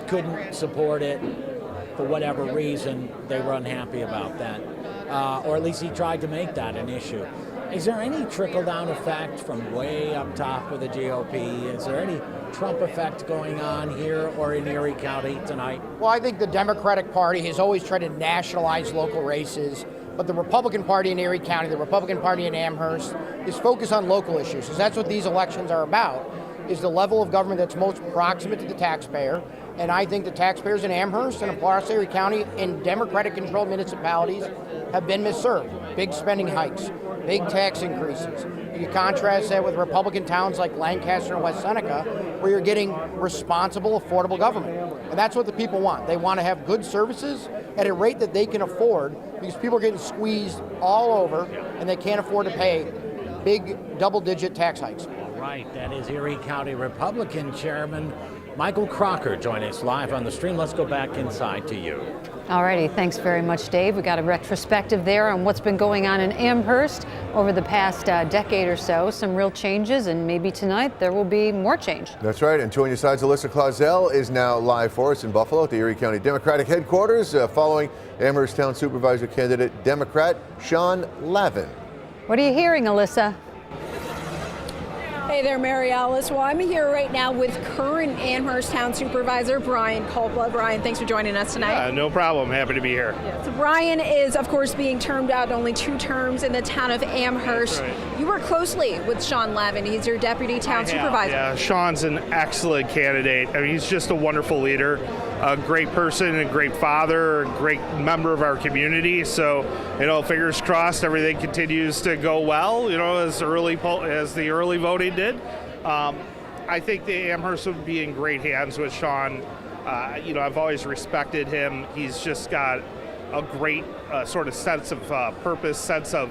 couldn't support it for whatever reason. They were unhappy about that, or at least he tried to make that an issue. Is there any trickle-down effect from way up top with the GOP? Is there any Trump effect going on here or in Erie County tonight? Well, I think the Democratic Party has always tried to nationalize local races, but the Republican Party in Erie County, the Republican Party in Amherst, is focused on local issues, because that's what these elections are about. is the level of government that's most proximate to the taxpayer. And I think the taxpayers in Amherst and in Pulaski County in Democratic-controlled municipalities have been misserved. Big spending hikes, big tax increases. You contrast that with Republican towns like Lancaster and West Seneca, where you're getting responsible, affordable government. And that's what the people want. They want to have good services at a rate that they can afford, because people are getting squeezed all over and they can't afford to pay big double-digit tax hikes. All right, that is Erie County Republican Chairman Michael Crocker joining us live on the stream. Let's go back inside to you. All righty, thanks very much, Dave. We got a retrospective there on what's been going on in Amherst over the past decade or so. Some real changes, and maybe tonight there will be more change. That's right, and joining us, Alyssa Clausell is now live for us in Buffalo at the Erie County Democratic headquarters, following Amherst Town Supervisor candidate Democrat Sean Lavin. What are you hearing, Alyssa? Hey there, Mary Alice. Well, I'm here right now with current Amherst Town Supervisor Brian Culpa. Brian, thanks for joining us tonight. No problem. Happy to be here. So Brian is, of course, being termed out only 2 terms in the town of Amherst. Right. You work closely with Sean Lavin. He's your deputy town supervisor. Yeah, Sean's an excellent candidate. I mean, he's just a wonderful leader, a great person, a great father, a great member of our community. So, fingers crossed, everything continues to go well, as the early voting did. I think the Amherst would be in great hands with Sean. I've always respected him. He's just got a great sort of sense of purpose, sense of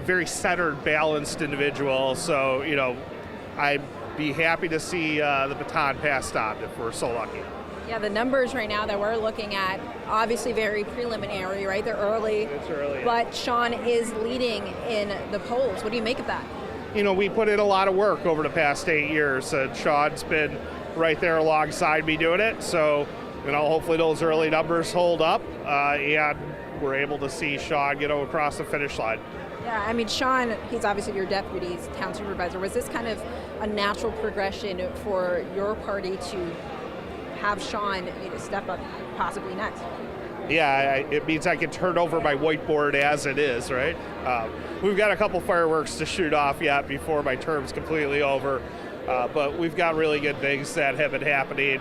very centered, balanced individual. So, I'd be happy to see the baton passed on if we're so lucky. Yeah, the numbers right now that we're looking at, obviously very preliminary, right? They're early. It's early. But Sean is leading in the polls. What do you make of that? We put in a lot of work over the past 8 years. Sean's been right there alongside me doing it. So, hopefully those early numbers hold up and we're able to see Sean, across the finish line. Yeah, I mean, Sean, he's obviously your deputy town supervisor. Was this kind of a natural progression for your party to have Sean step up possibly next? Yeah, it means I can turn over my whiteboard as it is, right? We've got a couple fireworks to shoot off yet before my term's completely over, but we've got really good things that have been happening.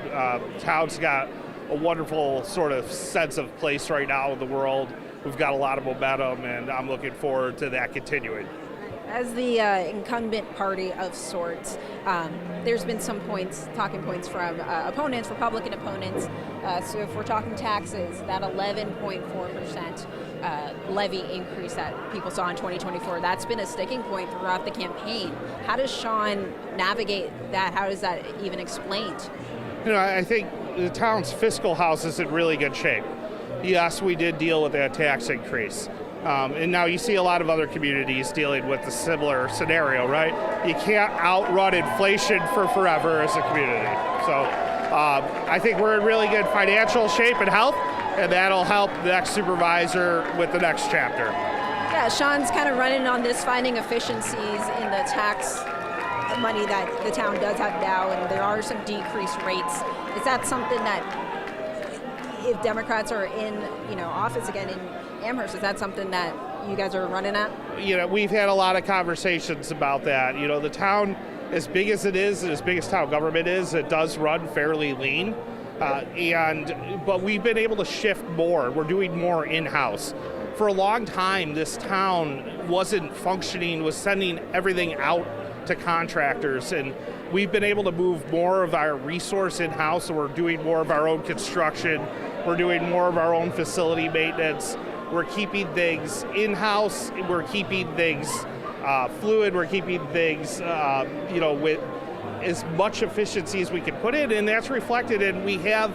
Town's got a wonderful sort of sense of place right now in the world. We've got a lot of momentum, and I'm looking forward to that continuing. As the incumbent party of sorts, there's been some talking points from opponents, Republican opponents. So if we're talking taxes, that 11.4% levy increase that people saw in 2024, that's been a sticking point throughout the campaign. How does Sean navigate that? How is that even explained? I think the town's fiscal house is in really good shape. Yes, we did deal with that tax increase. And now you see a lot of other communities dealing with a similar scenario, right? You can't outrun inflation for forever as a community. So I think we're in really good financial shape and health, and that'll help the next supervisor with the next chapter. Yeah, Sean's kind of running on this, finding efficiencies in the tax money that the town does have now, and there are some decreased rates. Is that something that, if Democrats are in office again in Amherst, is that something that you guys are running at? We've had a lot of conversations about that. The town, as big as it is, and as big as town government is, it does run fairly lean. But we've been able to shift more. We're doing more in-house. For a long time, this town wasn't functioning, was sending everything out to contractors, and we've been able to move more of our resource in-house, so we're doing more of our own construction, we're doing more of our own facility maintenance, we're keeping things in-house, we're keeping things fluid, we're keeping things with as much efficiency as we can put in, and that's reflected in we have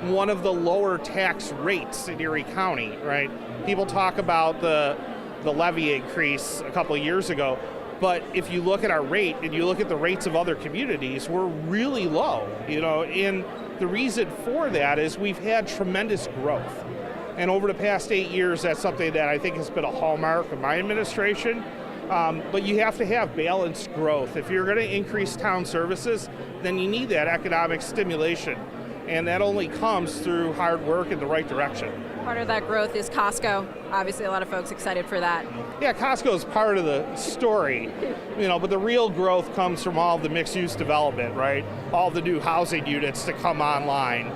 one of the lower tax rates in Erie County, right? People talk about the levy increase a couple of years ago, but if you look at our rate and you look at the rates of other communities, we're really low, and the reason for that is we've had tremendous growth. And over the past 8 years, that's something that I think has been a hallmark of my administration. But you have to have balanced growth. If you're going to increase town services, then you need that economic stimulation. And that only comes through hard work in the right direction. Part of that growth is Costco. Obviously, a lot of folks excited for that. Yeah, Costco is part of the story, but the real growth comes from all the mixed-use development, right? All the new housing units to come online,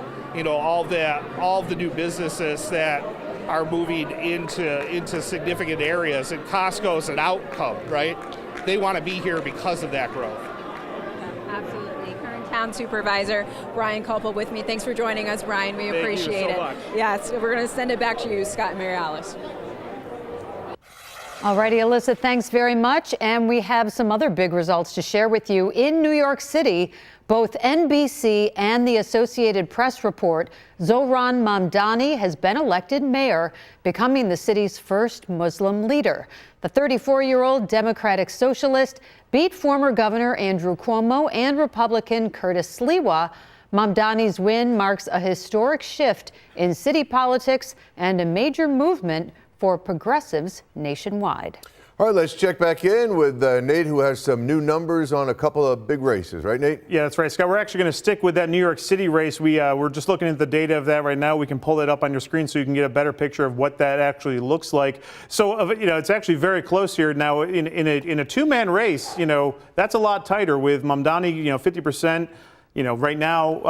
all the new businesses that are moving into significant areas, and Costco is an outcome, right? They want to be here because of that growth. Absolutely. Town Supervisor Brian Culpa with me. Thanks for joining us, Brian. We appreciate it. Much. Yes, we're going to send it back to you, Scott and Mary Alice. All righty, Alyssa, thanks very much. And we have some other big results to share with you. In New York City, both NBC and the Associated Press report Zohran Mamdani has been elected mayor, becoming the city's first Muslim leader. The 34-year-old Democratic socialist beat former Governor Andrew Cuomo and Republican Curtis Sliwa. Mamdani's win marks a historic shift in city politics and a major movement for progressives nationwide. All right, let's check back in with Nate, who has some new numbers on a couple of big races. Right, Nate? Yeah, that's right, Scott. We're actually going to stick with that New York City race. We're just looking at the data of that right now. We can pull that up on your screen so you can get a better picture of what that actually looks like. So, it's actually very close here. Now, in a two-man race, that's a lot tighter with Mamdani, 50%. Right now,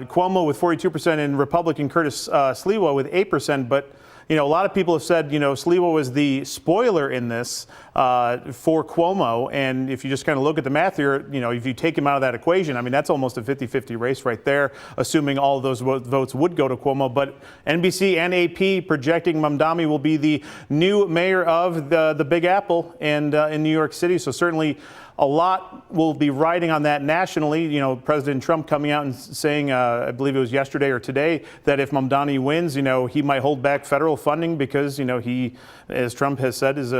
Cuomo with 42% and Republican Curtis Sliwa with 8%. But a lot of people have said, Sliwa was the spoiler in this for Cuomo. And if you just kind of look at the math here, if you take him out of that equation, that's almost a 50-50 race right there, assuming all of those votes would go to Cuomo. But NBC and AP projecting Mamdani will be the new mayor of the Big Apple and in New York City. So certainly a lot will be riding on that nationally. President Trump coming out and saying, I believe it was yesterday or today, that if Mamdani wins, he might hold back federal funding because, he, as Trump has said, is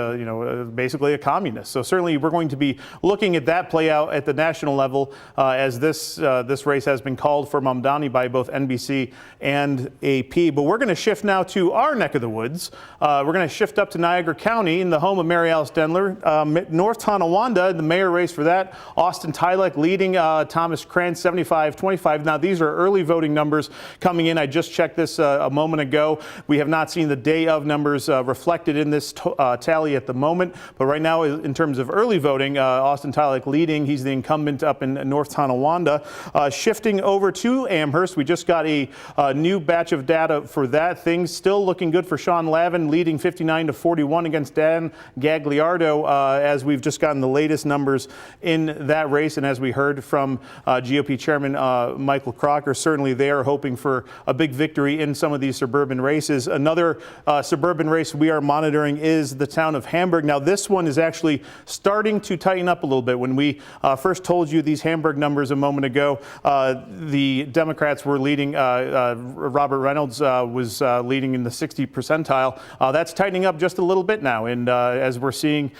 basically a communist. So certainly we're going to be looking at that play out at the national level as this race has been called for Mamdani by both NBC and AP. But we're going to shift now to our neck of the woods. We're going to shift up to Niagara County in the home of Mary Alice Dendler. North Tonawanda, the mayor race for that. Austin Tylek leading Thomas Krantz 75-25. Now these are early voting numbers coming in. I just checked this a moment ago. We have not seen the day of numbers reflected in this tally at the moment. But right now, in terms of early voting, Austin Tylek leading. He's the incumbent up in North Tonawanda. Shifting over to Amherst, we just got a new batch of data for that. Things still looking good for Sean Lavin, leading 59-41 against Dan Gagliardo, as we've just gotten the latest numbers in that race. And as we heard from GOP Chairman Michael Crocker, certainly they are hoping for a big victory in some of these suburban races. Another suburban race we are monitoring is the town of Hamburg. Now, this one is actually starting to tighten up a little bit. When we first told you these Hamburg numbers a moment ago, the Democrats were leading. Robert Reynolds was leading in the 60th percentile. That's tightening up just a little bit now. And as we're seeing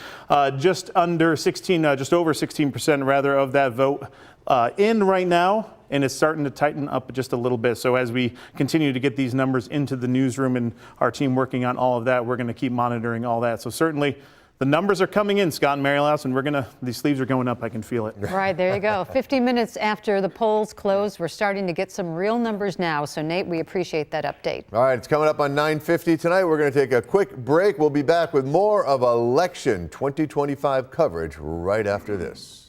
just over 16% rather of that vote in right now, and it's starting to tighten up just a little bit. So as we continue to get these numbers into the newsroom and our team working on all of that, we're going to keep monitoring all that. So certainly the numbers are coming in, Scott and Mary Alice, and these sleeves are going up. I can feel it. Right, there you go. 50 minutes after the polls close, we're starting to get some real numbers now. So Nate, we appreciate that update. All right, it's coming up on 9:50 tonight. We're going to take a quick break. We'll be back with more of election 2025 coverage right after this.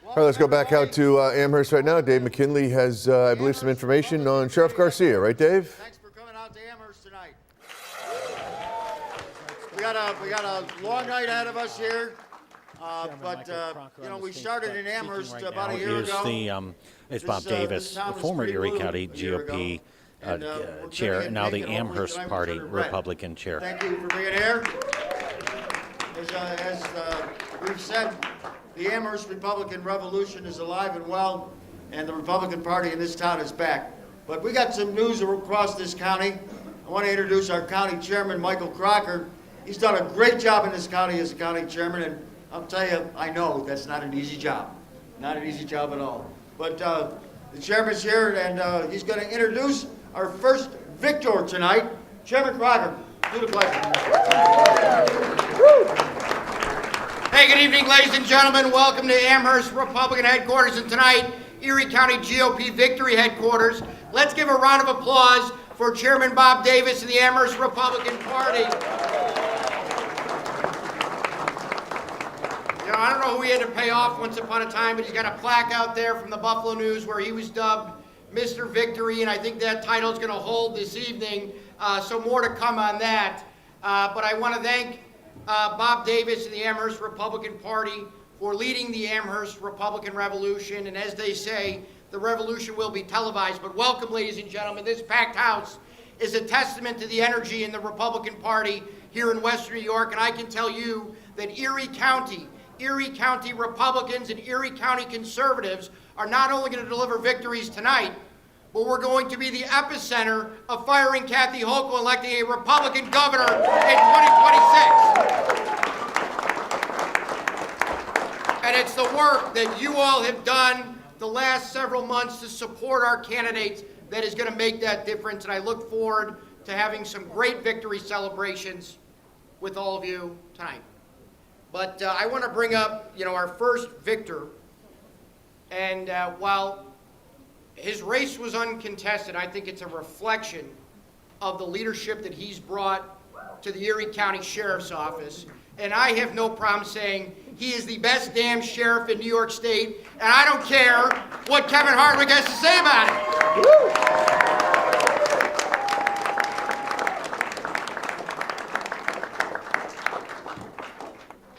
All right, let's go back out to Amherst right now. Dave McKinley has, I believe, some information on Sheriff Garcia. Right, Dave? Thanks for coming out to Amherst tonight. We got a long night ahead of us here. We started in Amherst about a year ago. It's Bob Davis, the former Erie County GOP chair, and now the Amherst Party Republican chair. Thank you for being here. As we've said, the Amherst Republican Revolution is alive and well, and the Republican Party in this town is back. But we got some news across this county. I want to introduce our county chairman, Michael Crocker. He's done a great job in this county as a county chairman, and I'll tell you, I know that's not an easy job. Not an easy job at all. But the chairman's here, and he's going to introduce our first victor tonight, Chairman Crocker. Do the pledge. Hey, good evening, ladies and gentlemen. Welcome to Amherst Republican headquarters, and tonight, Erie County GOP Victory headquarters. Let's give a round of applause for Chairman Bob Davis and the Amherst Republican Party. You know, I don't know who he had to pay off once upon a time, but he's got a plaque out there from the Buffalo News where he was dubbed Mr. Victory, and I think that title is going to hold this evening, so more to come on that. But I want to thank Bob Davis and the Amherst Republican Party for leading the Amherst Republican Revolution, and as they say, the revolution will be televised. But welcome, ladies and gentlemen. This packed house is a testament to the energy in the Republican Party here in Western New York, and I can tell you that Erie County Republicans and Erie County conservatives are not only going to deliver victories tonight, but we're going to be the epicenter of firing Kathy Hochul and electing a Republican governor in 2026. And it's the work that you all have done the last several months to support our candidates that is going to make that difference. And I look forward to having some great victory celebrations with all of you tonight. But I want to bring up, our first victor. And while his race was uncontested, I think it's a reflection of the leadership that he's brought to the Erie County Sheriff's Office. And I have no problem saying he is the best damn sheriff in New York State, and I don't care what Kevin Hardwick has to say about it.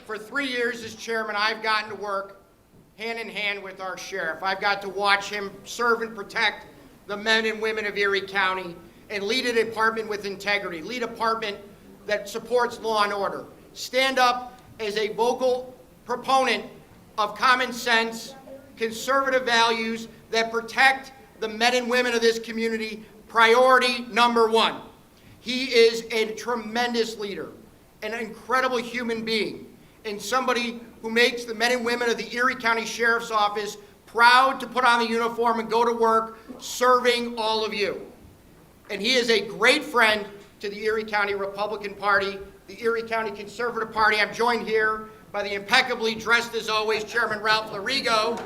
For 3 years as chairman, I've gotten to work hand in hand with our sheriff. I've got to watch him serve and protect the men and women of Erie County and lead a department with integrity, lead a department that supports law and order, stand up as a vocal proponent of common sense, conservative values that protect the men and women of this community, priority number one. He is a tremendous leader, an incredible human being, and somebody who makes the men and women of the Erie County Sheriff's Office proud to put on the uniform and go to work serving all of you. And he is a great friend to the Erie County Republican Party, the Erie County Conservative Party. I'm joined here by the impeccably dressed, as always, Chairman Ralph Larigo.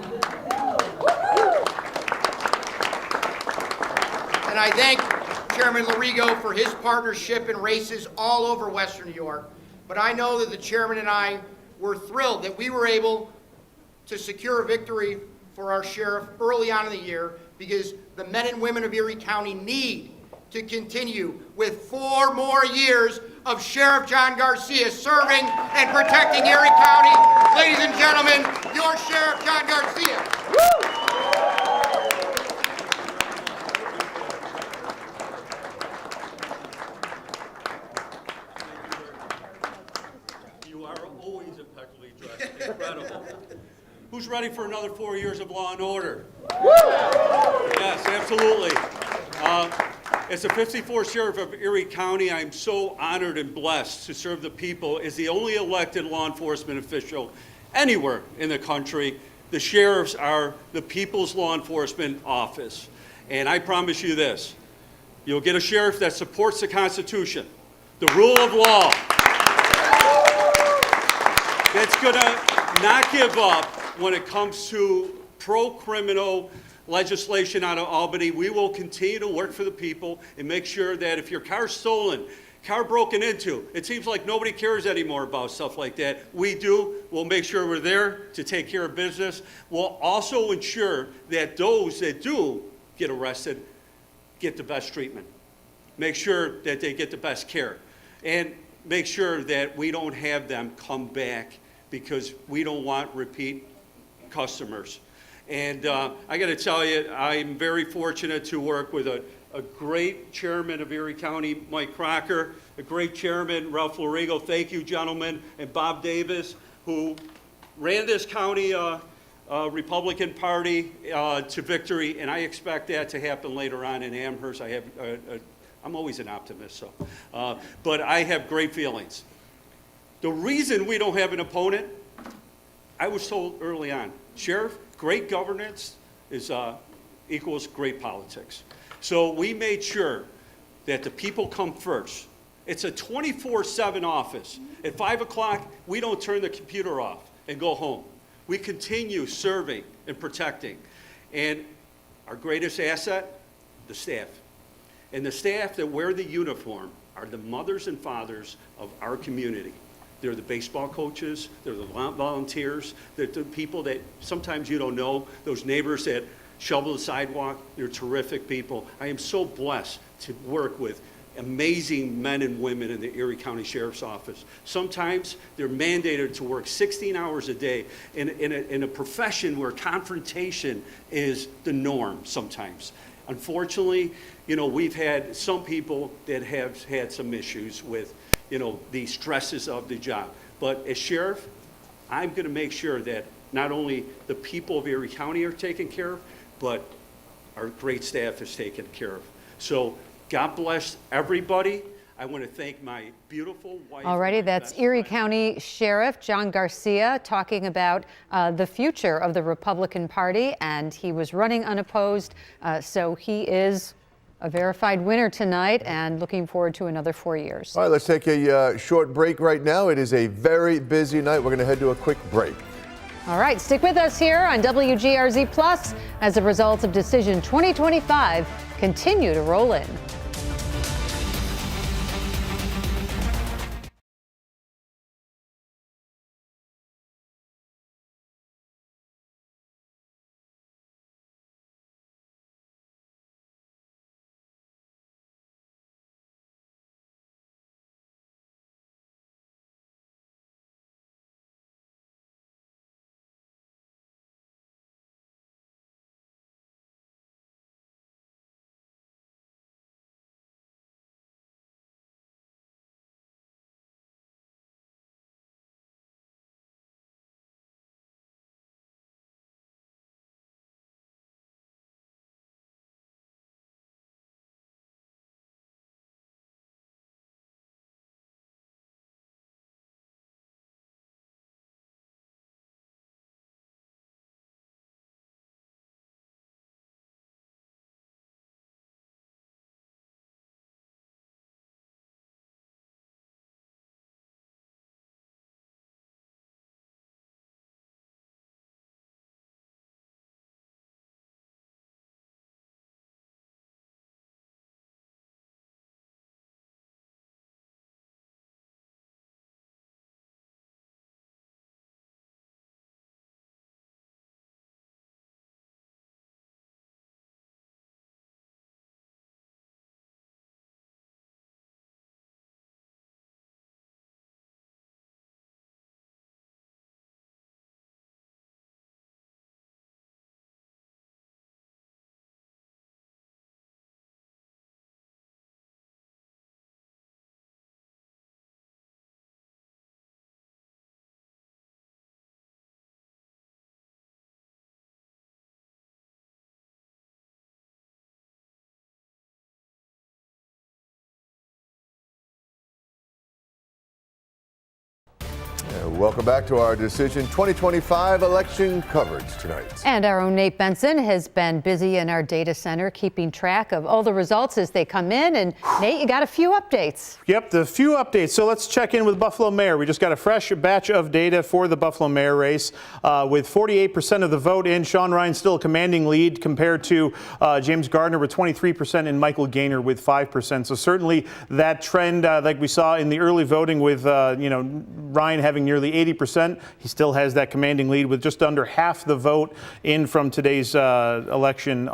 And I thank Chairman Larigo for his partnership in races all over Western New York. But I know that the chairman and I were thrilled that we were able to secure a victory for our sheriff early on in the year, because the men and women of Erie County need to continue with 4 more years of Sheriff John Garcia serving and protecting Erie County. Ladies and gentlemen, your Sheriff John Garcia. You are always impeccably dressed. Incredible. Who's ready for another 4 years of law and order? Yes, absolutely. As the 54th Sheriff of Erie County, I'm so honored and blessed to serve the people as the only elected law enforcement official anywhere in the country. The sheriffs are the people's law enforcement office. And I promise you this, you'll get a sheriff that supports the Constitution, the rule of law, that's gonna not give up when it comes to pro-criminal legislation out of Albany. We will continue to work for the people and make sure that if your car's stolen, car broken into. It seems like nobody cares anymore about stuff like that. We do. We'll make sure we're there to take care of business. We'll also ensure that those that do get arrested get the best treatment. Make sure that they get the best care. And make sure that we don't have them come back because we don't want repeat customers. And I got to tell you, I'm very fortunate to work with a great chairman of Erie County, Mike Crocker, a great chairman, Ralph Lorigo. Thank you, gentlemen, and Bob Davis, who ran this county Republican Party to victory, and I expect that to happen later on in Amherst. I'm always an optimist, but I have great feelings. The reason we don't have an opponent, I was told early on, Sheriff, great governance equals great politics. So we made sure that the people come first. It's a 24/7 office. At 5 o'clock, we don't turn the computer off and go home. We continue serving and protecting. And our greatest asset, the staff. And the staff that wear the uniform are the mothers and fathers of our community. They're the baseball coaches, they're the volunteers, they're the people that sometimes you don't know, those neighbors that shovel the sidewalk. They're terrific people. I am so blessed to work with amazing men and women in the Erie County Sheriff's Office. Sometimes they're mandated to work 16 hours a day in a profession where confrontation is the norm sometimes. Unfortunately, we've had some people that have had some issues with, the stresses of the job. But as sheriff, I'm going to make sure that not only the people of Erie County are taken care of, but our great staff is taken care of. So God bless everybody. I want to thank my beautiful wife. Alrighty, that's Erie County Sheriff John Garcia talking about the future of the Republican Party, and he was running unopposed, so he is a verified winner tonight and looking forward to another 4 years. All right, let's take a short break right now. It is a very busy night. We're going to head to a quick break. All right, stick with us here on WGRZ Plus as the results of Decision 2025 continue to roll in. Welcome back to our Decision 2025 election coverage tonight. And our own Nate Benson has been busy in our data center keeping track of all the results as they come in. And Nate, you got a few updates. Yep, the few updates. So let's check in with Buffalo Mayor. We just got a fresh batch of data for the Buffalo Mayor race. With 48% of the vote in, Sean Ryan still a commanding lead compared to James Gardner with 23% and Michael Gaynor with 5%. So certainly that trend, like we saw in the early voting with Ryan having nearly 80%, he still has that commanding lead with just under half the vote in from today's election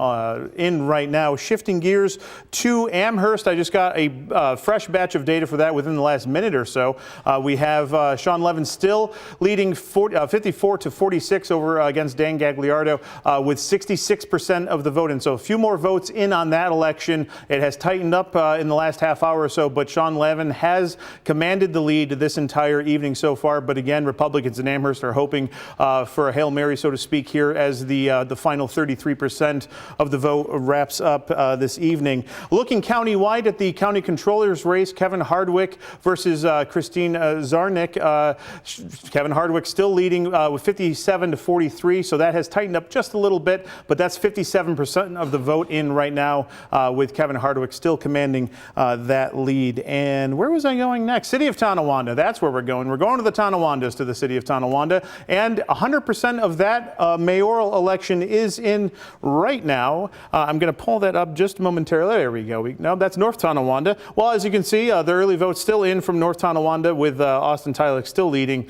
in right now. Shifting gears to Amherst, I just got a fresh batch of data for that within the last minute or so. We have Sean Levin still leading 54 to 46 over against Dan Gagliardo with 66% of the vote. And so a few more votes in on that election. It has tightened up in the last half hour or so, but Sean Levin has commanded the lead this entire evening so far. But again, Republicans in Amherst are hoping for a Hail Mary, so to speak, here as the final 33% of the vote wraps up this evening. Looking countywide at the county controller's race, Kevin Hardwick versus Christine Zarnick. Kevin Hardwick still leading with 57 to 43, so that has tightened up just a little bit, but that's 57% of the vote in right now with Kevin Hardwick still commanding that lead. And where was I going next? City of Tonawanda, that's where we're going. We're going to the Tonawandas, to the city of Tonawanda, and 100% of that mayoral election is in right now. I'm going to pull that up just momentarily. There we go. No, that's North Tonawanda. Well, as you can see, the early vote's still in from North Tonawanda with Austin Tylick still leading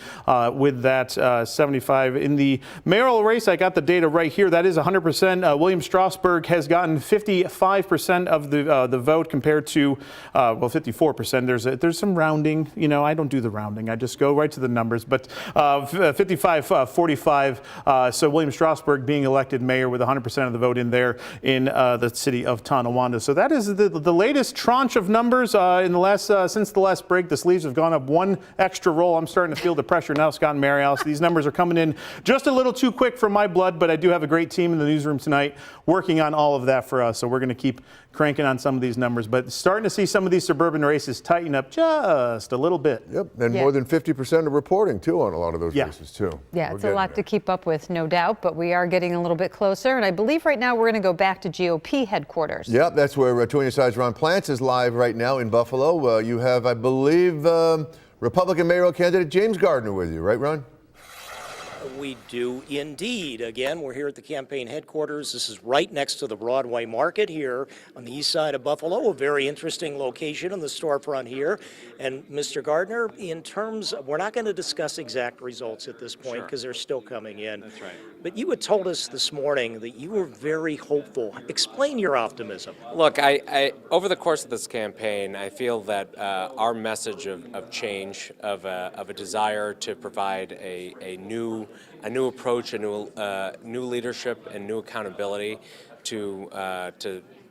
with that 75. In the mayoral race, I got the data right here. That is 100%. William Strasburg has gotten 55% of the vote compared to, 54%. There's some rounding. I don't do the rounding. I just go right to the numbers. But 55-45. So William Strasburg being elected mayor with 100% of the vote in there in the city of Tonawanda. So that is the latest tranche of numbers in the last since the last break. The sleeves have gone up one extra roll. I'm starting to feel the pressure now, Scott and Mary Alice. These numbers are coming in just a little too quick for my blood, but I do have a great team in the newsroom tonight working on all of that for us. So we're going to keep cranking on some of these numbers, but starting to see some of these suburban races tighten up just a little bit. Yep, and more than 50% of reporting too on a lot of those races too. Yeah, it's a lot to keep up with, no doubt, but we are getting a little bit closer. And I believe right now we're going to go back to GOP headquarters. Yep, that's where 2 on your side's Ron Plants is live right now in Buffalo. You have, I believe, Republican mayoral candidate James Gardner with you, right, Ron? We do indeed. Again, we're here at the campaign headquarters. This is right next to the Broadway Market here on the east side of Buffalo, a very interesting location in the storefront here. And Mr. Gardner, in terms of, we're not going to discuss exact results at this point because they're still coming in. That's right. But you had told us this morning that you were very hopeful. Explain your optimism. Look, I over the course of this campaign, I feel that our message of change, of a desire to provide a new approach, a new leadership, and new accountability to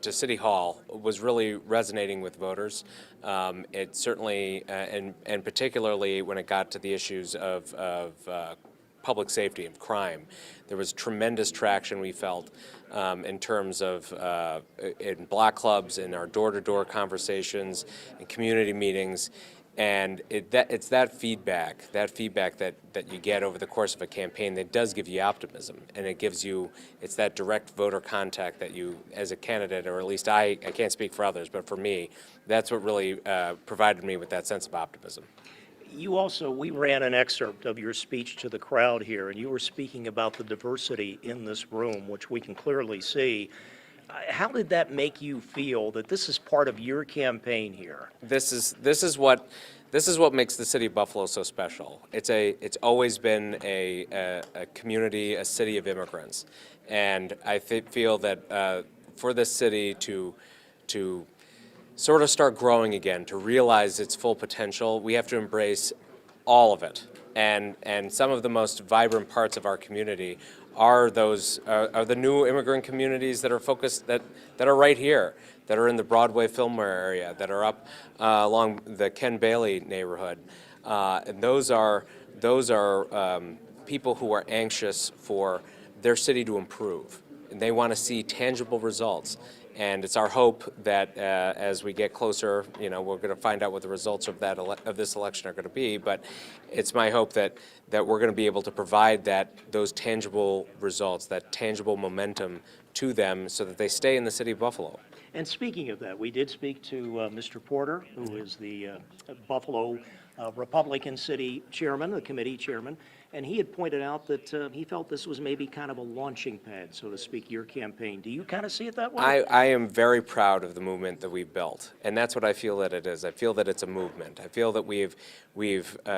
City Hall was really resonating with voters. It certainly, and particularly when it got to the issues of public safety and crime, there was tremendous traction we felt in terms of in block clubs, in our door-to-door conversations, in community meetings. And it's that feedback that you get over the course of a campaign that does give you optimism, and it's that direct voter contact that you, as a candidate, or at least I can't speak for others, but for me, that's what really provided me with that sense of optimism. We ran an excerpt of your speech to the crowd here, and you were speaking about the diversity in this room, which we can clearly see. How did that make you feel that this is part of your campaign here? This is what makes the city of Buffalo so special. It's always been a community, a city of immigrants, and I feel that for this city to sort of start growing again, to realize its full potential, we have to embrace all of it. And some of the most vibrant parts of our community are the new immigrant communities that are focused, that are right here, that are in the Broadway Fillmore area, that are up along the Ken Bailey neighborhood. And those are people who are anxious for their city to improve. And they want to see tangible results. And it's our hope that as we get closer, we're going to find out what the results of this election are going to be. But it's my hope that we're going to be able to provide those tangible results, that tangible momentum to them, so that they stay in the city of Buffalo. And speaking of that, we did speak to Mr. Porter, who is the Buffalo Republican City Chairman, the committee chairman, and he had pointed out that he felt this was maybe kind of a launching pad, so to speak, your campaign. Do you kind of see it that way? I am very proud of the movement that we've built, and that's what I feel that it is. I feel that it's a movement. I feel that we've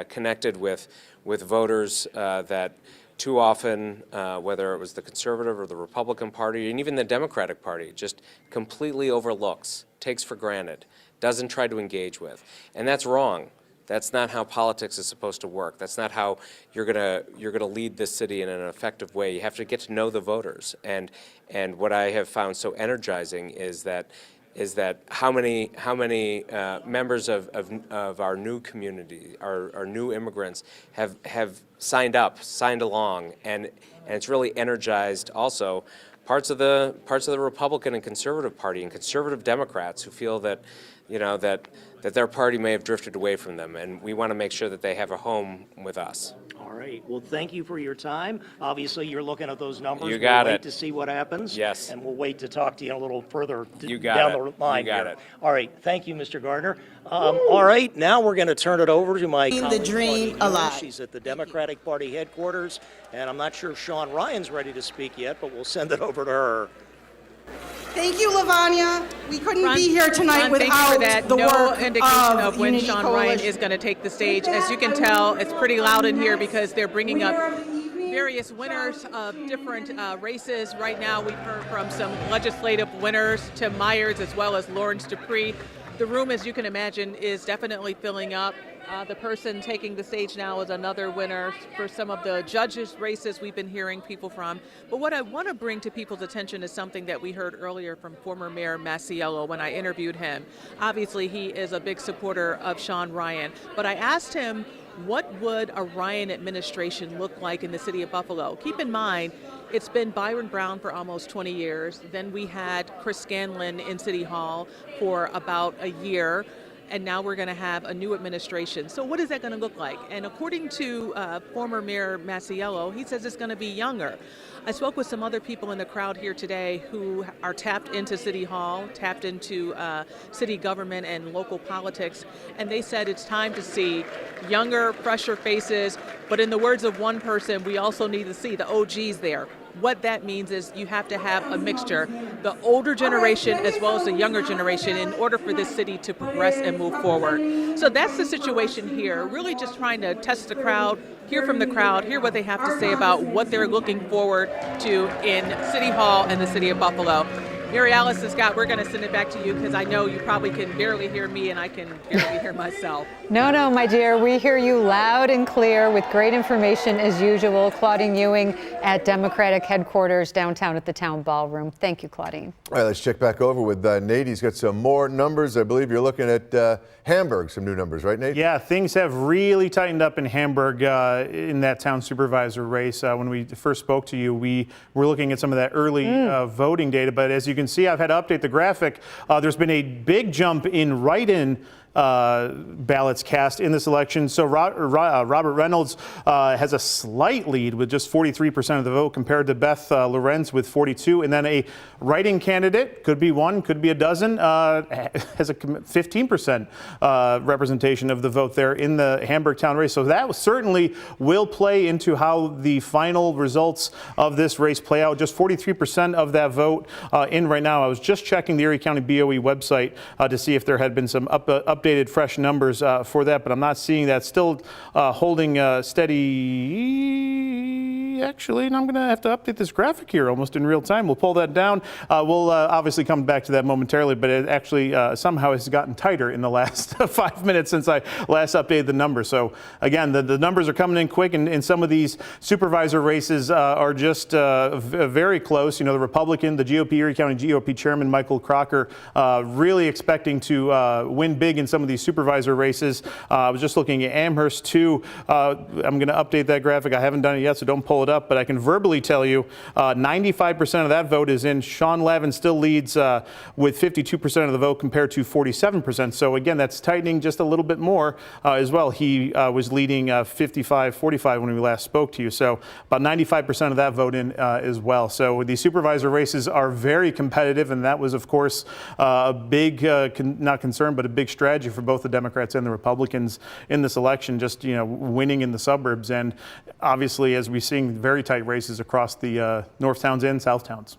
connected with voters that too often, whether it was the Conservative or the Republican Party, and even the Democratic Party, just completely overlooks, takes for granted, doesn't try to engage with. And that's wrong. That's not how politics is supposed to work. That's not how you're gonna lead this city in an effective way. You have to get to know the voters. And what I have found so energizing is that how many members of our new community, our new immigrants have signed along, and it's really energized also parts of the Republican and Conservative Party and conservative Democrats who feel that that their party may have drifted away from them, and we want to make sure that they have a home with us. All right. Well, thank you for your time. Obviously, you're looking at those numbers. You got we'll it. wait to see what happens. Yes. And we'll wait to talk to you a little further You got down it. the line. You got here. it. All right. Thank you, Mr. Gardner. All right. Now we're going to turn it over to my colleague, dream Claudia. alive. She's at the Democratic Party headquarters, and I'm not sure if Sean Ryan's ready to speak yet, but we'll send it over to her. Thank you, Lavanya. We couldn't Ron, be here tonight Ron, without thank you for that. the No work indication of when Unity Sean Coalition. Ryan is going to take the stage. As you can tell, it's pretty loud in here because they're bringing up various winners of different races. Right now, we've heard from some legislative winners, Tim Myers as well as Lawrence Dupree. The room, as you can imagine, is definitely filling up. The person taking the stage now is another winner for some of the judges' races we've been hearing people from. But what I want to bring to people's attention is something that we heard earlier from former Mayor Masiello when I interviewed him. Obviously, he is a big supporter of Sean Ryan. But I asked him, what would a Ryan administration look like in the city of Buffalo? Keep in mind, it's been Byron Brown for almost 20 years. Then we had Chris Scanlon in City Hall for about a year. And now we're going to have a new administration. So what is that going to look like? And according to former Mayor Masiello, he says it's going to be younger. I spoke with some other people in the crowd here today who are tapped into City Hall, tapped into city government and local politics, and they said it's time to see younger, fresher faces. But in the words of one person, we also need to see the OGs there. What that means is you have to have a mixture, the older generation as well as the younger generation, in order for this city to progress and move forward. So that's the situation here, really just trying to test the crowd, hear from the crowd, hear what they have to say about what they're looking forward to in City Hall and the city of Buffalo. Mary Alice and Scott, we're going to send it back to you because I know you probably can barely hear me and I can barely hear myself. No, my dear, we hear you loud and clear with great information as usual. Claudine Ewing at Democratic headquarters downtown at the Town Ballroom. Thank you, Claudine. All right, let's check back over with Nate. He's got some more numbers. I believe you're looking at Hamburg, some new numbers, right, Nate? Yeah, things have really tightened up in Hamburg in that town supervisor race. When we first spoke to you, we were looking at some of that early voting data, but as you can see, I've had to update the graphic. There's been a big jump in write-in ballots cast in this election. So Robert Reynolds has a slight lead with just 43% of the vote compared to Beth Lorenz with 42. And then a write-in candidate, could be one, could be a dozen, has a 15% representation of the vote there in the Hamburg town race. So that certainly will play into how the final results of this race play out. Just 43% of that vote in right now. I was just checking the Erie County BOE website to see if there had been some updated fresh numbers for that, but I'm not seeing that. Still holding steady, actually, and I'm going to have to update this graphic here almost in real time. We'll pull that down. We'll obviously come back to that momentarily, but it actually somehow has gotten tighter in the last 5 minutes since I last updated the numbers. So again, the numbers are coming in quick, and some of these supervisor races are just very close. You know, the Republican, the GOP, Erie County GOP Chairman Michael Crocker, really expecting to win big in some of these supervisor races. I was just looking at Amherst too. I'm going to update that graphic. I haven't done it yet, so don't pull it up, but I can verbally tell you 95% of that vote is in. Sean Lavin still leads with 52% of the vote compared to 47%. So again, that's tightening just a little bit more as well. He was leading 55-45 when we last spoke to you. So about 95% of that vote in as well. So the supervisor races are very competitive, and that was, of course, a big, not concern, but a big strategy for both the Democrats and the Republicans in this election, just, winning in the suburbs. And obviously, as we're seeing, very tight races across the north towns and south towns.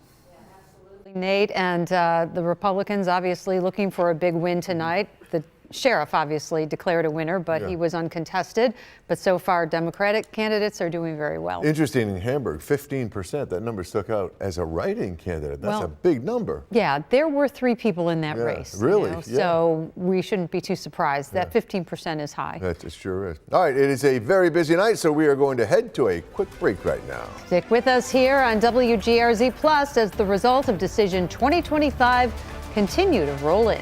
Nate, and the Republicans obviously looking for a big win tonight. The sheriff obviously declared a winner, but he was uncontested. But so far, Democratic candidates are doing very well. Interesting, in Hamburg, 15%. That number stuck out as a write-in candidate. That's a big number. Yeah, there were 3 people in that race. Really? So we shouldn't be too surprised. That 15% is high. That sure is. All right, it is a very busy night, so we are going to head to a quick break right now. Stick with us here on WGRZ Plus as the results of Decision 2025 continue to roll in.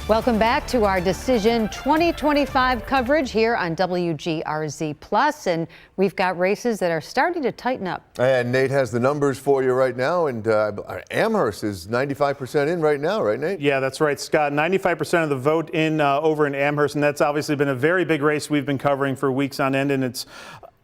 Welcome back to our Decision 2025 coverage here on WGRZ Plus, and we've got races that are starting to tighten up. And Nate has the numbers for you right now, and Amherst is 95% in right now, right, Nate? Yeah, that's right, Scott. 95% of the vote in over in Amherst, and that's obviously been a very big race we've been covering for weeks on end, and it's,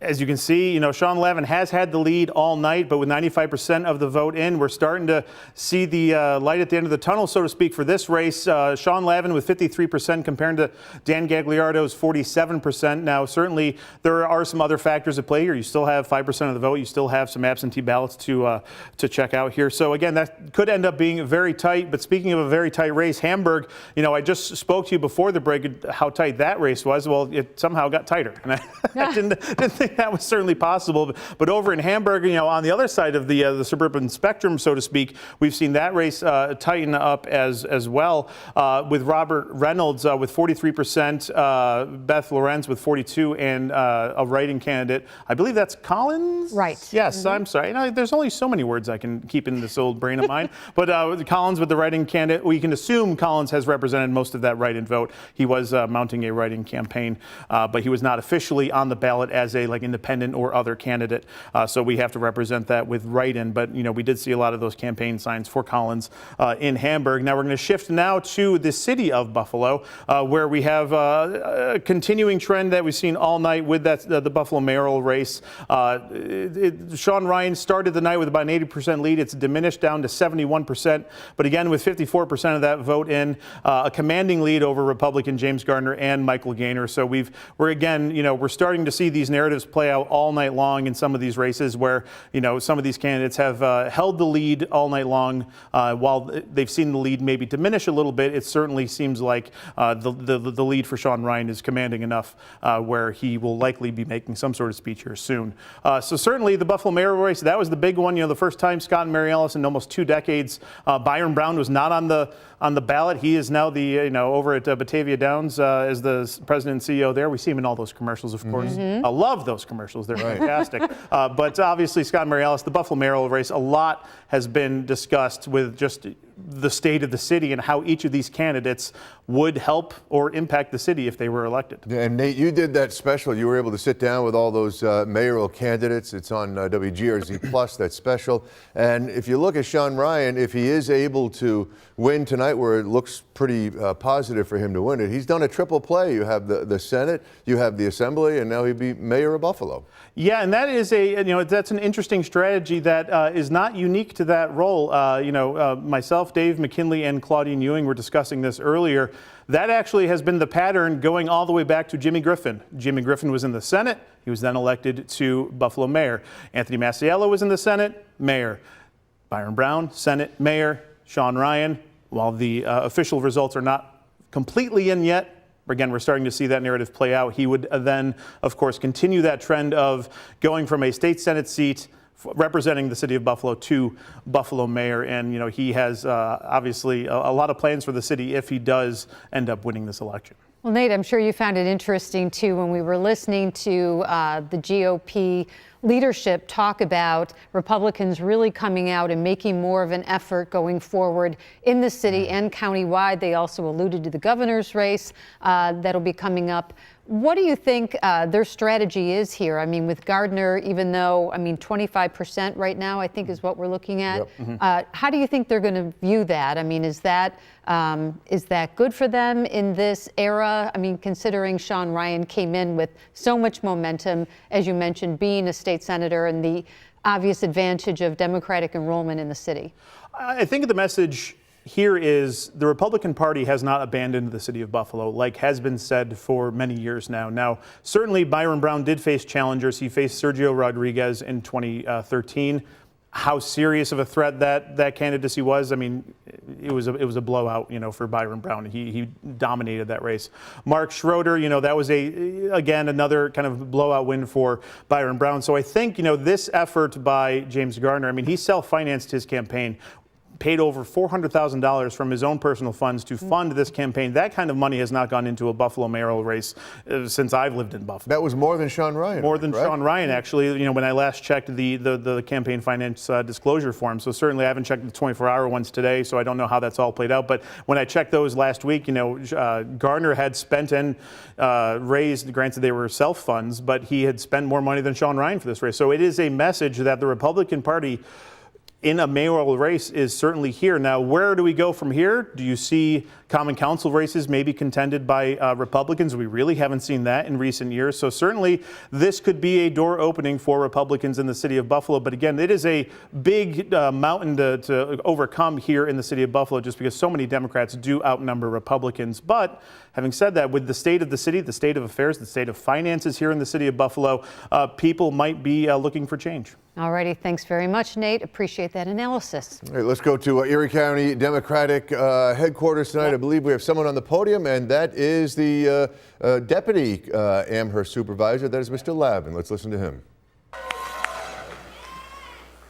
as you can see, Sean Lavin has had the lead all night, but with 95% of the vote in, we're starting to see the light at the end of the tunnel, so to speak, for this race. Sean Lavin with 53% compared to Dan Gagliardo's 47%. Now, certainly there are some other factors at play here. You still have 5% of the vote. You still have some absentee ballots to check out here. So again, that could end up being very tight. But speaking of a very tight race, Hamburg, I just spoke to you before the break how tight that race was. Well, it somehow got tighter, and I didn't think that was certainly possible. But over in Hamburg, on the other side of the suburban spectrum, so to speak, we've seen that race tighten up as well, with Robert Reynolds with 43%, Beth Lorenz with 42%, and a write-in candidate. I believe that's Collins? Right. Yes, I'm sorry. There's only so many words I can keep in this old brain of mine. But Collins with the write-in candidate. We can assume Collins has represented most of that write-in vote. He was mounting a write-in campaign, but he was not officially on the ballot as a like independent or other candidate. So we have to represent that with write-in. But, we did see a lot of those campaign signs for Collins in Hamburg. Now we're going to shift now to the city of Buffalo, where we have a continuing trend that we've seen all night with the Buffalo mayoral race. Sean Ryan started the night with about an 80% lead. It's diminished down to 71%. But again, with 54% of that vote in, a commanding lead over Republican James Gardner and Michael Gaynor. So we're starting to see these narratives play out all night long in some of these races where, some of these candidates have held the lead all night long. While they've seen the lead maybe diminish a little bit, it certainly seems like the lead for Sean Ryan is commanding enough where he will likely be making some sort of speech here soon. So certainly the Buffalo mayoral race, that was the big one. The first time Scott and Mary Alice in almost 2 decades. Byron Brown was not on the ballot. He is now over at Batavia Downs as the president and CEO there. We see him in all those commercials, of course. I love those commercials. They're fantastic. But obviously, Scott and Mary Alice, the Buffalo mayoral race, a lot has been discussed with just the state of the city and how each of these candidates would help or impact the city if they were elected. Yeah, and Nate, you did that special. You were able to sit down with all those mayoral candidates. It's on WGRZ+, that special. And if you look at Sean Ryan, if he is able to win tonight, where it looks pretty positive for him to win it, he's done a triple play. You have the Senate, you have the Assembly, and now he'd be mayor of Buffalo. Yeah, and that is that's an interesting strategy that is not unique to that role. Myself, Dave McKinley, and Claudine Ewing were discussing this earlier. That actually has been the pattern going all the way back to Jimmy Griffin. Jimmy Griffin was in the Senate. He was then elected to Buffalo mayor. Anthony Masiello was in the Senate, mayor. Byron Brown, Senate, mayor. Sean Ryan, while the official results are not completely in yet, again, we're starting to see that narrative play out. He would then, of course, continue that trend of going from a state Senate seat representing the city of Buffalo to Buffalo mayor. And, he has obviously a lot of plans for the city if he does end up winning this election. Well, Nate, I'm sure you found it interesting, too, when we were listening to the GOP leadership talk about Republicans really coming out and making more of an effort going forward in the city and countywide. They also alluded to the governor's race that'll be coming up. What do you think their strategy is here? I mean, with Gardner, even though, 25% right now, I think is what we're looking at. Yep. How do you think they're going to view that? I mean, is that good for them in this era? I mean, considering Sean Ryan came in with so much momentum, as you mentioned, being a state senator and the obvious advantage of Democratic enrollment in the city. I think the message here is the Republican Party has not abandoned the city of Buffalo, like has been said for many years now. Now, certainly Byron Brown did face challengers. He faced Sergio Rodriguez in 2013. How serious of a threat that candidacy was, it was a blowout, for Byron Brown. He dominated that race. Mark Schroeder, that was again another kind of blowout win for Byron Brown. So I think, this effort by James Gardner, he self-financed his campaign, paid over $400,000 from his own personal funds to fund this campaign. That kind of money has not gone into a Buffalo mayoral race since I've lived in Buffalo. That was more than Sean Ryan. More than Sean Ryan, actually. When I last checked the campaign finance disclosure form. So certainly I haven't checked the 24-hour ones today, so I don't know how that's all played out. But when I checked those last week, Gardner had spent and raised, granted they were self-funds, but he had spent more money than Sean Ryan for this race. So it is a message that the Republican Party in a mayoral race is certainly here. Now, where do we go from here? Do you see common council races maybe contended by Republicans? We really haven't seen that in recent years. So certainly this could be a door opening for Republicans in the city of Buffalo. But again, it is a big mountain to overcome here in the city of Buffalo, just because so many Democrats do outnumber Republicans. But having said that, with the state of the city, the state of affairs, the state of finances here in the city of Buffalo, people might be looking for change. All righty. Thanks very much, Nate. Appreciate that analysis. All right, let's go to Erie County Democratic headquarters tonight. I believe we have someone on the podium, and that is the deputy Amherst supervisor. That is Mr. Lavin. Let's listen to him.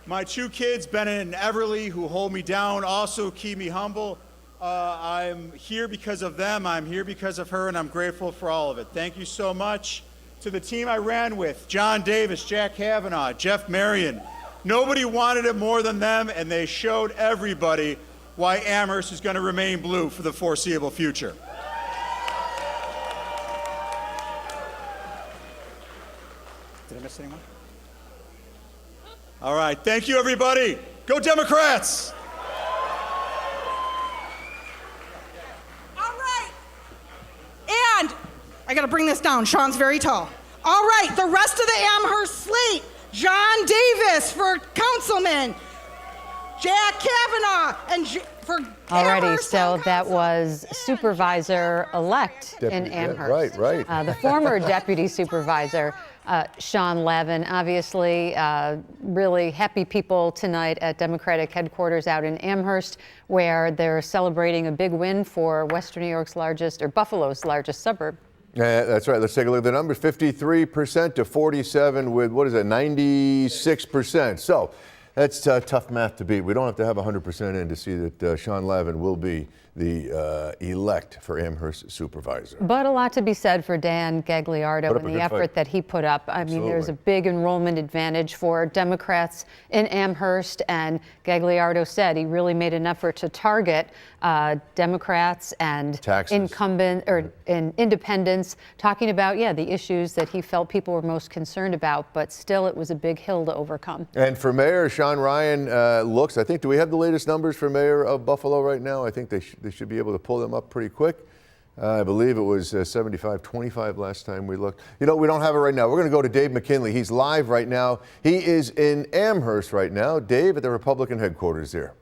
My 2 kids, Bennett and Everly, who hold me down, also keep me humble. I'm here because of them. I'm here because of her, and I'm grateful for all of it. Thank you so much. To the team I ran with, John Davis, Jack Kavanaugh, Jeff Marion. Nobody wanted it more than them, and they showed everybody why Amherst is going to remain blue for the foreseeable future. miss anyone? All right, thank you, everybody. Go Democrats! All right. And I got to bring this down. Sean's very tall. All right, the rest of the Amherst slate. John Davis for councilman. Jack Kavanaugh and for Alrighty, Amherst so Town that Council. was supervisor-elect in Deputy, yeah, Amherst. right. The former deputy supervisor, Sean Lavin. Obviously, really happy people tonight at Democratic headquarters out in Amherst, where they're celebrating a big win for Western New York's largest, or Buffalo's largest suburb. Yeah, that's right. Let's take a look at the numbers. 53% to 47 with, 96%. So that's tough math to beat. We don't have to have 100% in to see that Sean Lavin will be the elect for Amherst supervisor. But a lot to be said for Dan Gagliardo Put up a and the good effort fight. that he put up. I mean, there's a Absolutely. big enrollment advantage for Democrats in Amherst, and Gagliardo said he really made an effort to target Democrats and Taxes. independents, talking about, the issues that he felt people were most concerned about, but still it was a big hill to overcome. And for Mayor, Sean Ryan do we have the latest numbers for Mayor of Buffalo right now? I think they should be able to pull them up pretty quick. I believe it was 75-25 last time we looked. We don't have it right now. We're going to go to Dave McKinley. He's live right now. He is in Amherst right now. Dave at the Republican headquarters there.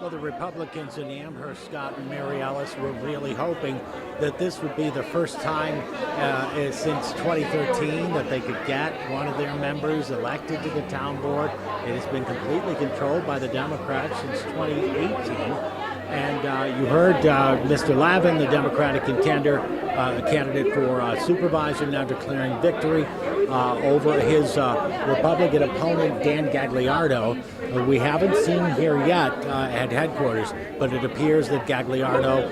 Well, the Republicans in Amherst, Scott and Mary Ellis, were really hoping that this would be the first time since 2013 that they could get one of their members elected to the town board. It has been completely controlled by the Democrats since 2018. And you heard Mr. Lavin, the Democratic contender, candidate for supervisor, now declaring victory over his Republican opponent, Dan Gagliardo. We haven't seen here yet at headquarters, but it appears that Gagliardo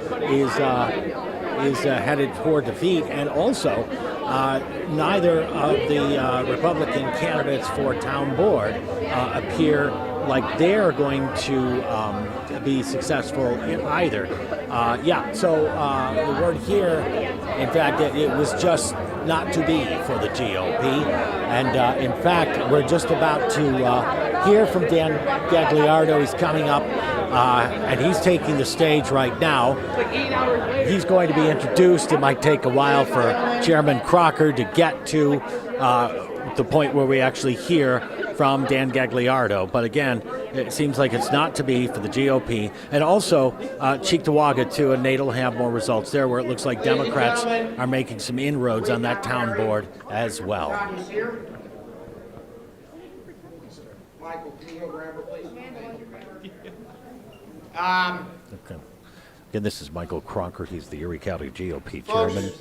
is headed toward defeat. And also, neither of the Republican candidates for town board appear like they're going to be successful in either. So the word here, in fact, it was just not to be for the GOP. And in fact, we're just about to hear from Dan Gagliardo. He's coming up and he's taking the stage right now. He's going to be introduced. It might take a while for Chairman Crocker to get to the point where we actually hear from Dan Gagliardo. But again, it seems like it's not to be for the GOP. And also, Cheektowaga, too, and Nate will have more results there, where it looks like Democrats are making some inroads on that town board as well. Michael, can you go grab her, please? Okay. Again, this is Michael Crocker. He's the Erie County GOP chairman.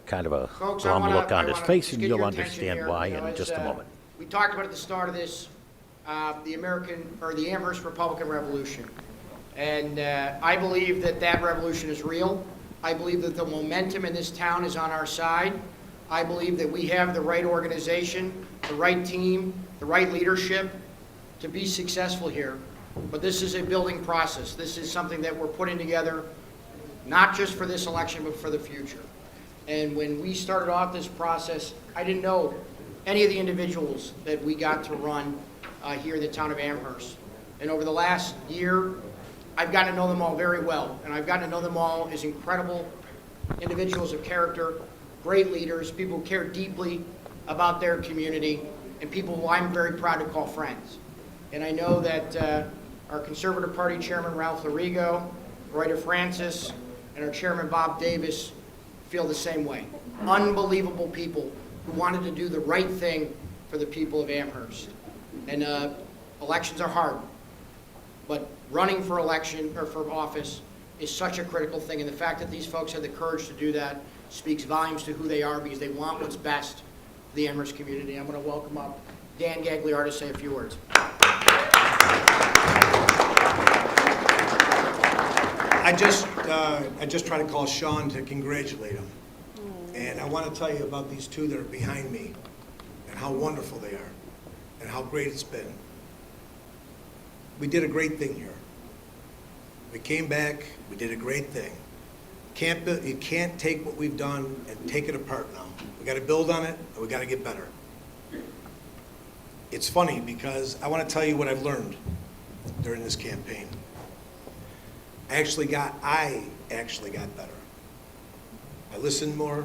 Kind of a glum look on his face, and you'll understand why in just a moment. We talked about at the start of this, the Amherst Republican Revolution. And I believe that revolution is real. I believe that the momentum in this town is on our side. I believe that we have the right organization, the right team, the right leadership to be successful here. But this is a building process. This is something that we're putting together, not just for this election, but for the future. And when we started off this process, I didn't know any of the individuals that we got to run here in the town of Amherst. And over the last year, I've gotten to know them all very well. And I've gotten to know them all as incredible individuals of character, great leaders, people who care deeply about their community, and people who I'm very proud to call friends. And I know that our Conservative Party Chairman Ralph Larigo, Rita Francis, and our Chairman Bob Davis feel the same way. Unbelievable people who wanted to do the right thing for the people of Amherst. And elections are hard, but running for election or for office is such a critical thing. And the fact that these folks had the courage to do that speaks volumes to who they are, because they want what's best for the Amherst community. I'm going to welcome up Dan Gagliardo to say a few words. I just try to call Sean to congratulate him. And I want to tell you about these two that are behind me and how wonderful they are and how great it's been. We did a great thing here. We came back, we did a great thing. You can't take what we've done and take it apart now. We got to build on it, and we got to get better. It's funny because I want to tell you what I've learned during this campaign. I actually got better. I listened more.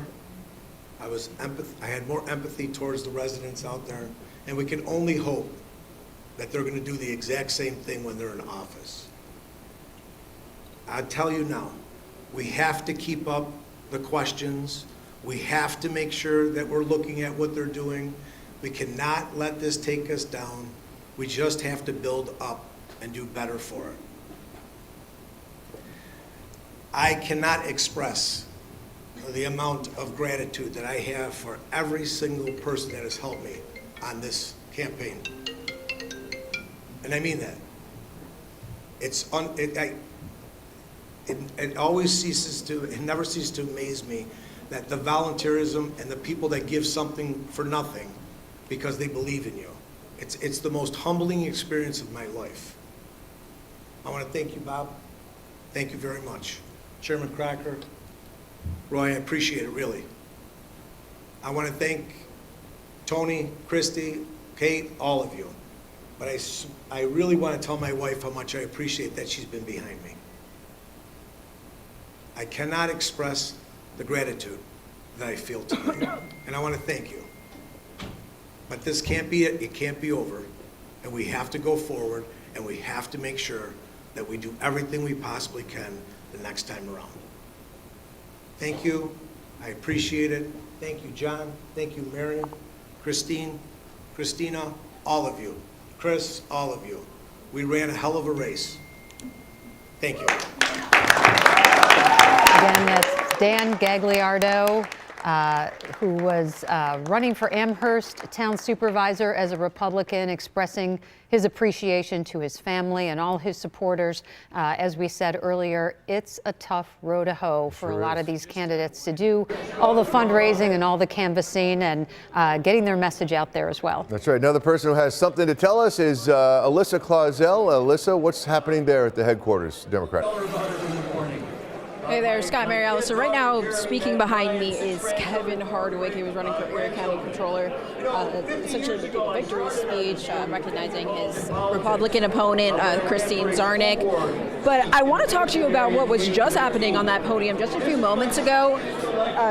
I had more empathy towards the residents out there, and we can only hope that they're going to do the exact same thing when they're in office. I tell you now, we have to keep up the questions. We have to make sure that we're looking at what they're doing. We cannot let this take us down. We just have to build up and do better for it. I cannot express the amount of gratitude that I have for every single person that has helped me on this campaign. And I mean that. It never ceases to amaze me that the volunteerism and the people that give something for nothing because they believe in you. It's the most humbling experience of my life. I want to thank you, Bob. Thank you very much. Chairman Crocker, Roy, I appreciate it, really. I want to thank Tony, Christy, Kate, all of you. But I really want to tell my wife how much I appreciate that she's been behind me. I cannot express the gratitude that I feel tonight, and I want to thank you. But this can't be it. It can't be over, and we have to go forward, and we have to make sure that we do everything we possibly can the next time around. Thank you. I appreciate it. Thank you, John. Thank you, Marion, Christine, Christina, all of you. Chris, all of you. We ran a hell of a race. Thank you. Again, that's Dan Gagliardo, who was running for Amherst Town Supervisor as a Republican, expressing his appreciation to his family and all his supporters. As we said earlier, it's a tough row to hoe for a lot of these candidates to do all the fundraising and all the canvassing and getting their message out there as well. That's right. Another person who has something to tell us is Alyssa Clausell. Alyssa, what's happening there at the headquarters, Democrat? Hey there, Scott, Mary Alice. So right now, speaking behind me is Kevin Hardwick. He was running for Erie County Controller. Essentially, the big victory speech, recognizing his Republican opponent, Christine Zarnick. But I want to talk to you about what was just happening on that podium just a few moments ago.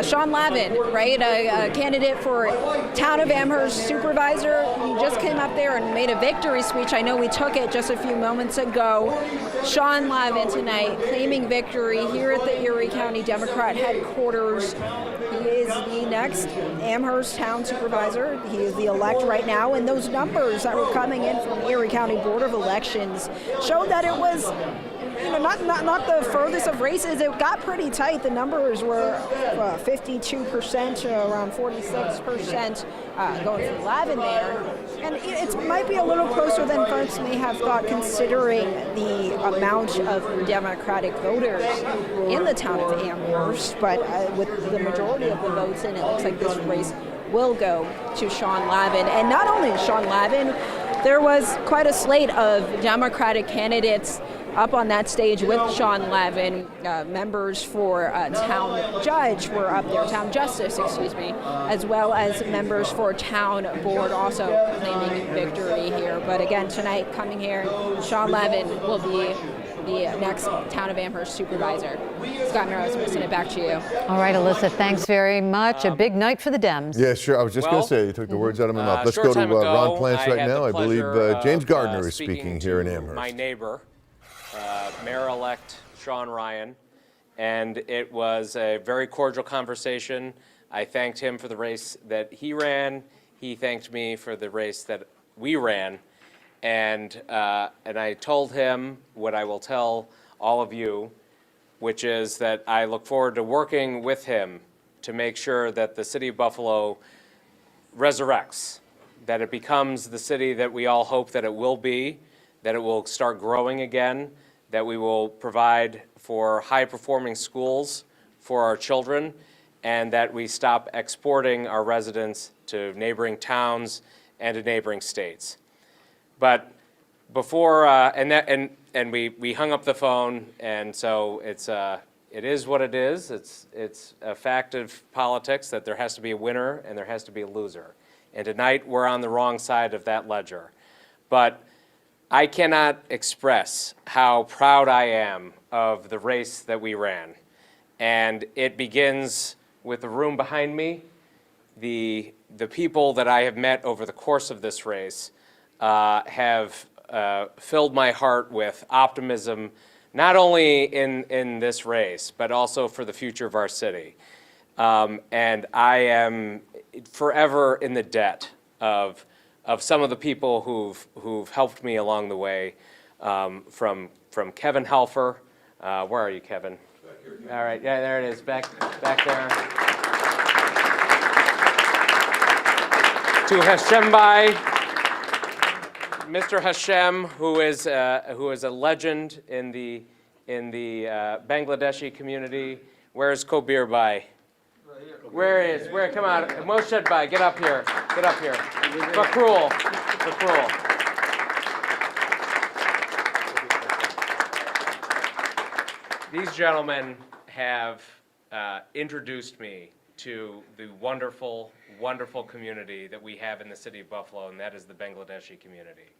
Sean Lavin, right, a candidate for Town of Amherst Supervisor. He just came up there and made a victory speech. I know we took it just a few moments ago. Sean Lavin tonight claiming victory here at the Erie County Democrat headquarters. He is the next Amherst Town Supervisor. He is the elect right now, and those numbers that were coming in from the Erie County Board of Elections showed that it was not the furthest of races. It got pretty tight. The numbers were 52%, around 46% going for Lavin there. And it might be a little closer than folks may have thought, considering the amount of Democratic voters in the town of Amherst. But with the majority of the votes in, it looks like this race will go to Sean Lavin. And not only Sean Lavin, there was quite a slate of Democratic candidates up on that stage with Sean Lavin. Members for town judge were up there, town justice, as well as members for town board also claiming victory here. But again, tonight coming here, Sean Lavin will be the next Town of Amherst Supervisor. Scott Merrows, I'm send it back to you. All right, Alyssa, thanks very much. A big night for the Dems. Yeah, sure. I was just going to say, you took the words out of my mouth. Let's go to Ron Plants right now. I believe James Gardner is speaking here in Amherst. My neighbor, Mayor-elect Sean Ryan, and it was a very cordial conversation. I thanked him for the race that he ran. He thanked me for the race that we ran. And I told him what I will tell all of you, which is that I look forward to working with him to make sure that the city of Buffalo resurrects, that it becomes the city that we all hope that it will be, that it will start growing again, that we will provide for high-performing schools for our children, and that we stop exporting our residents to neighboring towns and to neighboring states. But before, and we hung up the phone, and so it is what it is. It's a fact of politics that there has to be a winner and there has to be a loser. And tonight we're on the wrong side of that ledger. But I cannot express how proud I am of the race that we ran. And it begins with the room behind me. The people that I have met over the course of this race have filled my heart with optimism, not only in this race, but also for the future of our city. And I am forever in the debt of some of the people who've helped me along the way, from Kevin Helfer. Where are you, Kevin? All right, yeah, there it is, back there. To Hashem Bai, Mr. Hashem, who is a legend in the Bangladeshi community. Where's Kobir Bai? Where? Come on, Moshe Bai, get up here. Bakrul. These gentlemen have introduced me to the wonderful, wonderful community that we have in the city of Buffalo, and that is the Bangladeshi community.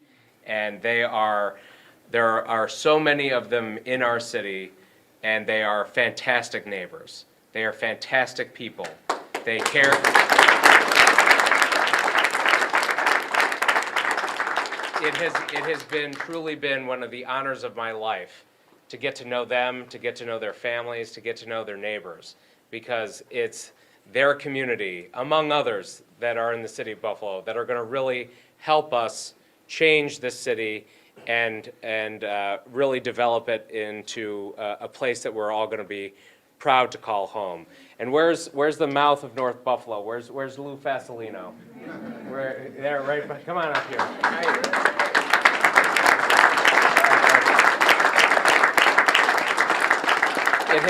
And there are so many of them in our city, and they are fantastic neighbors. They are fantastic people. They care. It has truly been one of the honors of my life to get to know them, to get to know their families, to get to know their neighbors, because it's their community, among others, that are in the city of Buffalo, that are going to really help us change this city and really develop it into a place that we're all going to be proud to call home. And where's the mouth of North Buffalo? Where's Lou Fasolino? There, right? Come on up here. It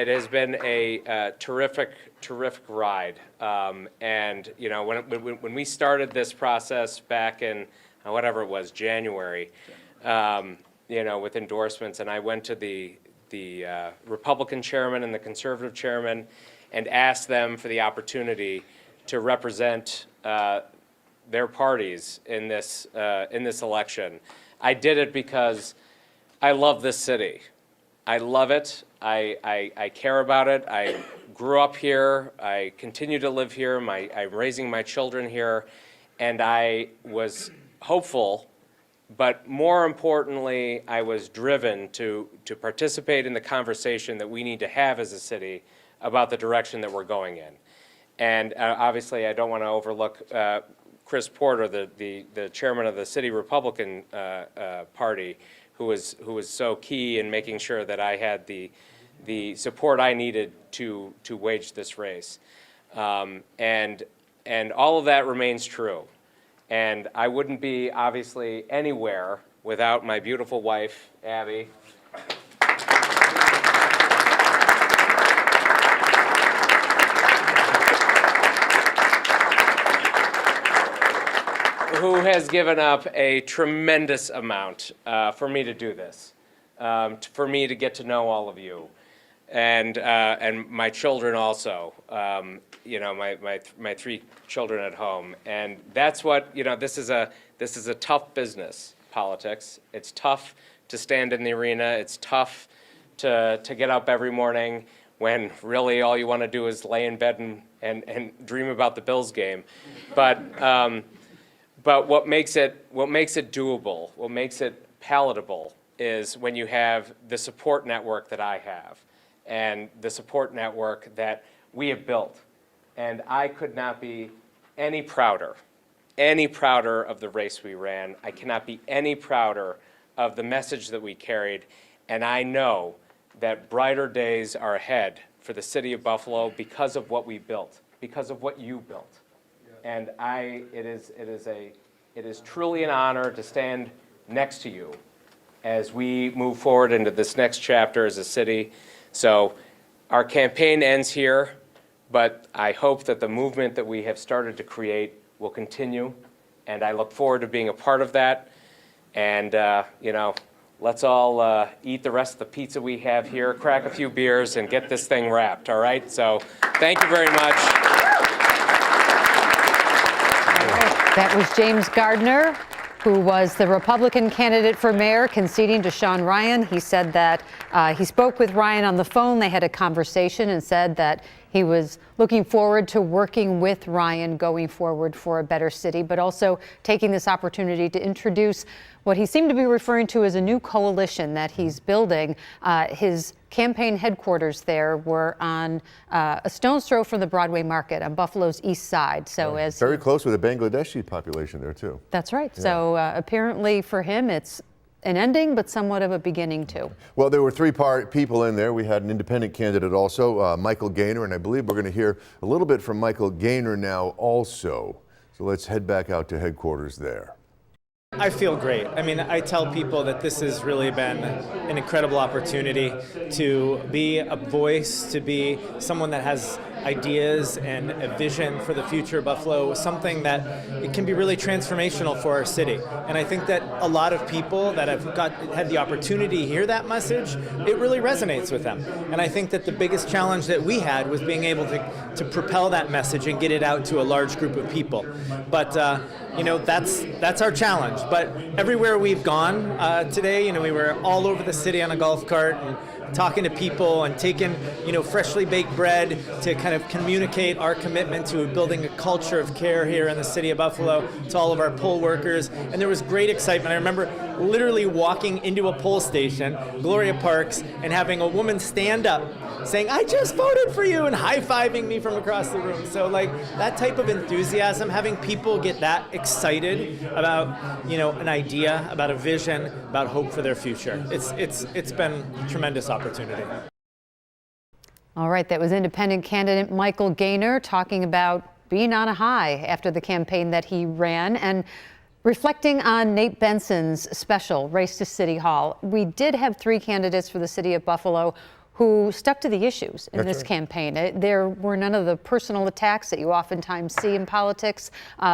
has been a terrific ride. And you know, when we started this process back in whatever it was, January, you know, with endorsements, and I went to the Republican chairman and the conservative chairman and asked them for the opportunity to represent their parties in this election. I did it because I love this city. I love it. I care about it. I grew up here. I continue to live here. I'm raising my children here. And I was hopeful, but more importantly, I was driven to participate in the conversation that we need to have as a city about the direction that we're going in. And obviously, I don't want to overlook Chris Porter, the chairman of the city Republican Party, who was so key in making sure that I had the support I needed to wage this race. And all of that remains true. And I wouldn't be, obviously, anywhere without my beautiful wife, Abby. Who has given up a tremendous amount for me to do this, for me to get to know all of you, and my children also. You know, my three children at home, and that's what, you know. This is a tough business, politics. It's tough to stand in the arena. It's tough to get up every morning when really all you want to do is lay in bed and dream about the Bills game, But what makes it doable, what makes it palatable, is when you have the support network that I have and the support network that we have built. And I could not be any prouder of the race we ran. I cannot be any prouder of the message that we carried. And I know that brighter days are ahead for the city of Buffalo because of what we built, because of what you built. And it is truly an honor to stand next to you as we move forward into this next chapter as a city. So our campaign ends here, but I hope that the movement that we have started to create will continue, and I look forward to being a part of that. And you know, let's all eat the rest of the pizza we have here, crack a few beers, and get this thing wrapped, all right? So thank you very much. That was James Gardner, who was the Republican candidate for mayor, conceding to Sean Ryan. He said that he spoke with Ryan on the phone. They had a conversation and said that he was looking forward to working with Ryan going forward for a better city, but also taking this opportunity to introduce what he seemed to be referring to as a new coalition that he's building. His campaign headquarters there were on a stone's throw from the Broadway Market on Buffalo's east side. So as very close with the Bangladeshi population there too. That's right. Yeah. So apparently for him, it's an ending, but somewhat of a beginning too. Well, there were three people in there. We had an independent candidate also, Michael Gaynor, and I believe we're going to hear a little bit from Michael Gaynor now also. So let's head back out to headquarters there. I feel great. I mean, I tell people that this has really been an incredible opportunity to be a voice, to be someone that has ideas and a vision for the future of Buffalo, something that it can be really transformational for our city. And I think that a lot of people that have had the opportunity to hear that message, it really resonates with them. And I think that the biggest challenge that we had was being able to propel that message and get it out to a large group of people. But you know, that's our challenge. But everywhere we've gone today, you know, we were all over the city on a golf cart and talking to people and taking, you know, freshly baked bread to kind of communicate our commitment to building a culture of care here in the city of Buffalo to all of our poll workers. And there was great excitement. I remember literally walking into a poll station, Gloria Parks, and having a woman stand up saying, "I just voted for you," and high-fiving me from across the room. So like that type of enthusiasm, having people get that excited about, you know, an idea, about a vision, about hope for their future. It's been a tremendous opportunity. All right, that was independent candidate Michael Gaynor talking about being on a high after the campaign that he ran and reflecting on Nate Benson's special race to City Hall. We did have three candidates for the city of Buffalo who stuck to the issues in this campaign. There were none of the personal attacks that you oftentimes see in politics.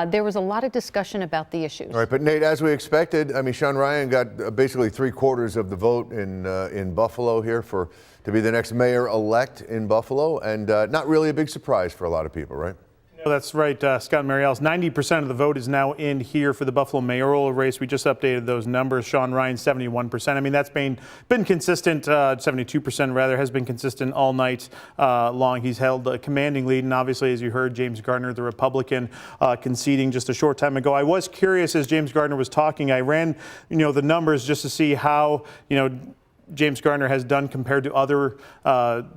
There was a lot of discussion about the issues. All right, but Nate, as we expected, I mean, Sean Ryan got basically 3/4 of the vote in Buffalo here to be the next mayor-elect in Buffalo, and not really a big surprise for a lot of people, right? No, that's right, Scott and Mary Alice. 90% of the vote is now in here for the Buffalo mayoral race. We just updated those numbers. Sean Ryan, 71%. I mean, that's been consistent, 72% rather, has been consistent all night long. He's held a commanding lead, and obviously, as you heard, James Gardner, the Republican, conceding just a short time ago. I was curious as James Gardner was talking. I ran, you know, the numbers just to see how, you know, James Gardner has done compared to other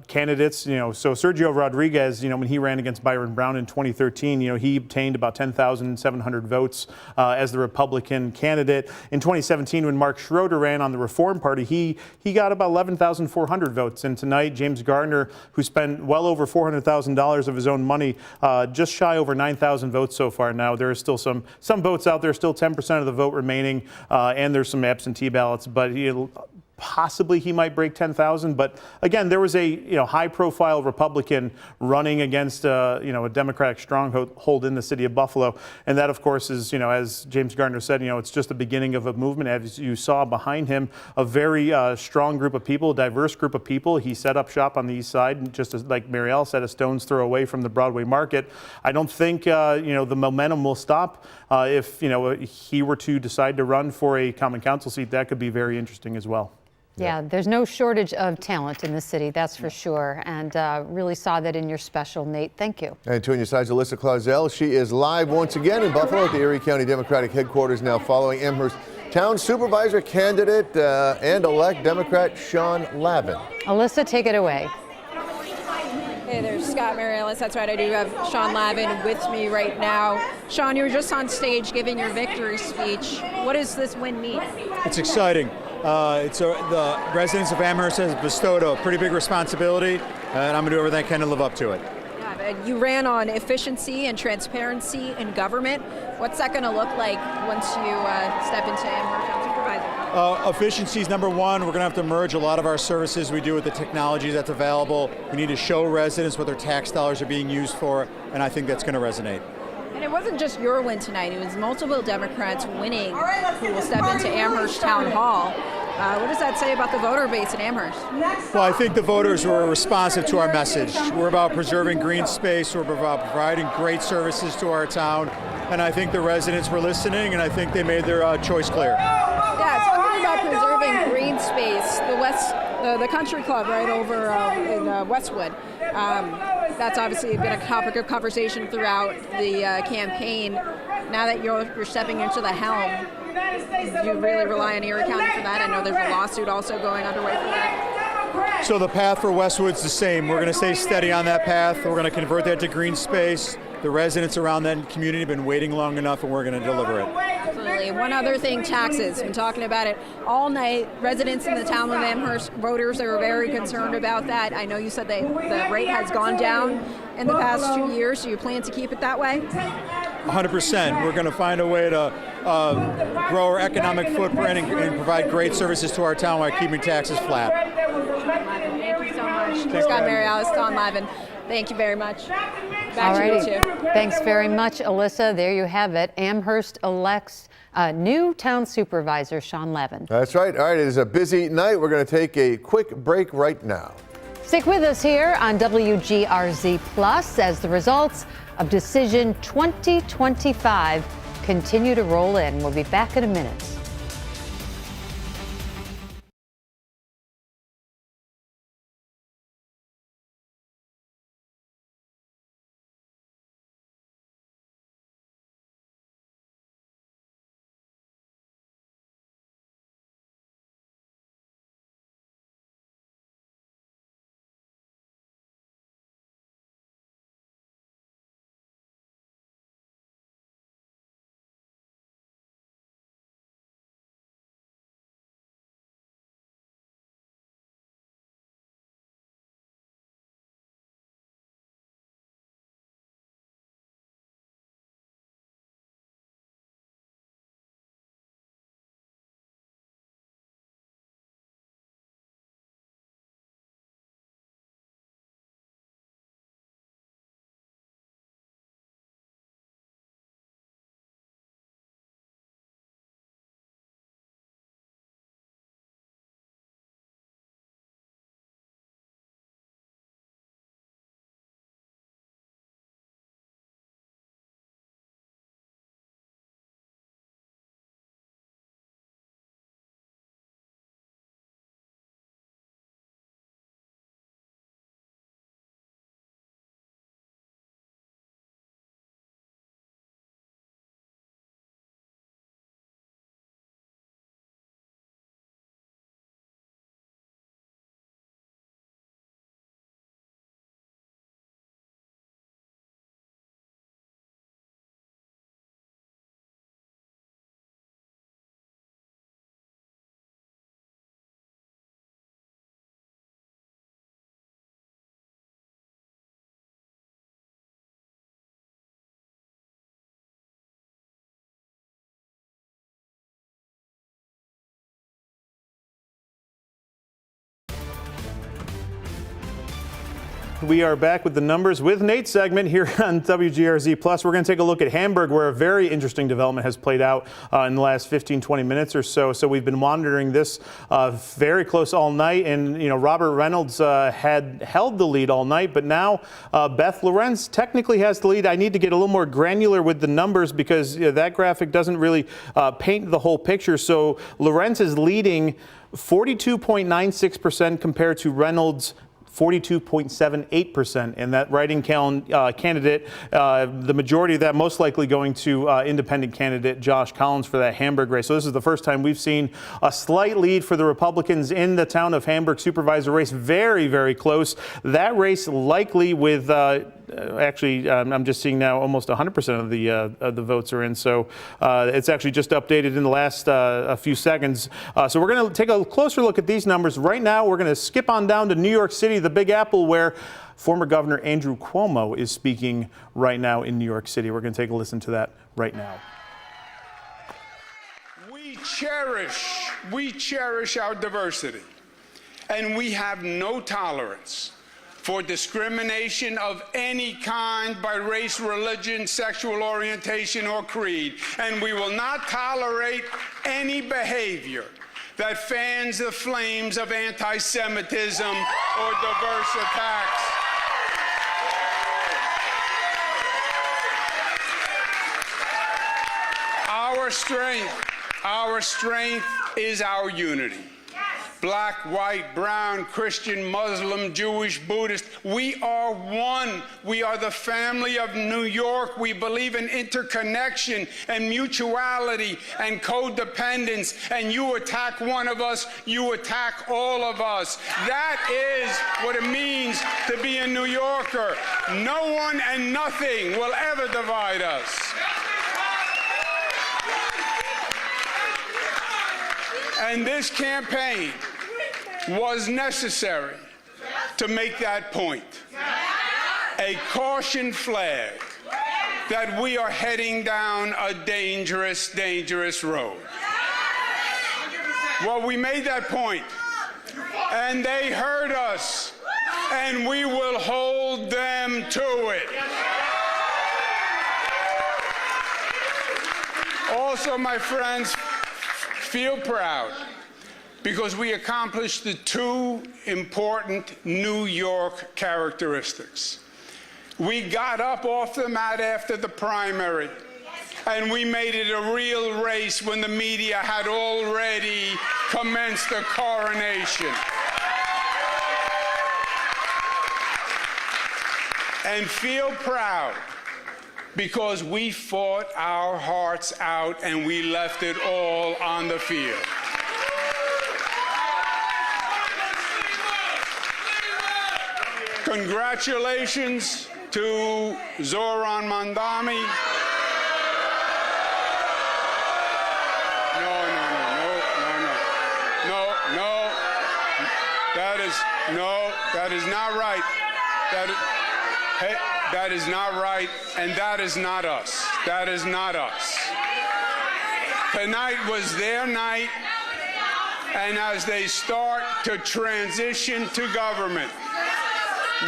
candidates. You know, so Sergio Rodriguez, you know, when he ran against Byron Brown in 2013, you know, he obtained about 10,700 votes as the Republican candidate. In 2017, when Mark Schroeder ran on the Reform Party, he got about 11,400 votes. And tonight, James Gardner, who spent well over $400,000 of his own money, just shy over 9,000 votes so far. Now there is still some votes out there, still 10% of the vote remaining, and there's some absentee ballots, but possibly he might break 10,000, but again, there was a high-profile Republican running against a Democratic stronghold in the city of Buffalo, and that, of course, is as James Gardner said, it's just the beginning of a movement. As you saw behind him, a very strong group of people, diverse group of people. He set up shop on the east side, just as, like Marielle said, a stone's throw away from the Broadway Market. I don't think the momentum will stop. If he were to decide to run for a common council seat, that could be very interesting as well. Yeah, there's no shortage of talent in the city, that's for sure, and really saw that in your special, Nate. Thank you. And to your side's Alyssa Clausell. She is live once again in Buffalo at the Erie County Democratic headquarters, now following Amherst Town Supervisor candidate and elect Democrat Sean Lavin. Alyssa, take it away. Hey, there's Scott, Mary Alice. That's right, I do have Sean Lavin with me right now. Sean, you were just on stage giving your victory speech. What does this win mean? It's exciting. The residents of Amherst has bestowed a pretty big responsibility, and I'm going to do everything I can to live up to it. Yeah, you ran on efficiency and transparency in government. What's that going to look like once you step into Amherst Town Supervisor? Efficiency is number one. We're going to have to merge a lot of our services we do with the technology that's available. We need to show residents what their tax dollars are being used for, and I think that's going to resonate. And it wasn't just your win tonight, it was multiple Democrats winning who will step into Amherst Town Hall. What does that say about the voter base in Amherst? Well, I think the voters were responsive to our message. We're about preserving green space. We're about providing great services to our town. And I think the residents were listening, and I think they made their choice clear. Yeah, talking about preserving green space, the country club right over in Westwood. That's obviously been a topic of conversation throughout the campaign. Now that you're stepping into the helm, do you really rely on Erie County for that? I know there's a lawsuit also going underway for that. So the path for Westwood's the same. We're going to stay steady on that path. We're going to convert that to green space. The residents around that community have been waiting long enough, and we're going to deliver it. Absolutely. One other thing, taxes. Been talking about it all night. Residents in the town of Amherst, voters, they were very concerned about that. I know you said the rate has gone down in the past 2 years. Do you plan to keep it that way? 100%. We're going to find a way to grow our economic footprint and provide great services to our town while keeping taxes flat. Thank you so much. Scott, Mary Alice, Don Livin. Thank you very much. Back to you two. Thanks very much, Alyssa. There you have it. Amherst elects new town supervisor, Sean Levin. That's right. All right, it is a busy night. We're going to take a quick break right now. Stick with us here on WGRZ Plus as the results of Decision 2025 continue to roll in. We'll be back in a minute. We are back with the numbers with Nate segment here on WGRZ Plus. We're going to take a look at Hamburg, where a very interesting development has played out in the last 15-20 minutes or so. So we've been monitoring this very close all night, and Robert Reynolds had held the lead all night, but now Beth Lorenz technically has the lead. I need to get a little more granular with the numbers because that graphic doesn't really paint the whole picture. So Lorenz is leading 42.96% compared to Reynolds' 42.78%, and that write-in candidate, the majority of that most likely going to independent candidate Josh Collins for that Hamburg race. So this is the first time we've seen a slight lead for the Republicans in the town of Hamburg supervisor race. Very, very close. That race likely with actually, I'm just seeing now almost 100% of the votes are in. So it's actually just updated in the last a few seconds. So we're going to take a closer look at these numbers. Right now, we're going to skip on down to New York City, the Big Apple, where former Governor Andrew Cuomo is speaking right now in New York City. We're going to take a listen to that right now. We cherish our diversity, and we have no tolerance for discrimination of any kind by race, religion, sexual orientation, or creed. And we will not tolerate any behavior that fans the flames of anti-Semitism or diverse attacks. Our strength is our unity. Black, white, brown, Christian, Muslim, Jewish, Buddhist. We are one. We are the family of New York. We believe in interconnection and mutuality and codependence. And you attack one of us, you attack all of us. That is what it means to be a New Yorker. No one and nothing will ever divide us. And this campaign was necessary to make that point. A caution flag that we are heading down a dangerous, dangerous road. Well, we made that point, and they heard us, and we will hold them to it. Also, my friends, feel proud because we accomplished the two important New York characteristics. We got up off the mat after the primary, and we made it a real race when the media had already commenced the coronation. And feel proud because we fought our hearts out and we left it all on the field. Congratulations to Zoran Mandani. No. That is not right. That is not right, and that is not us. That is not us. Tonight was their night, and as they start to transition to government,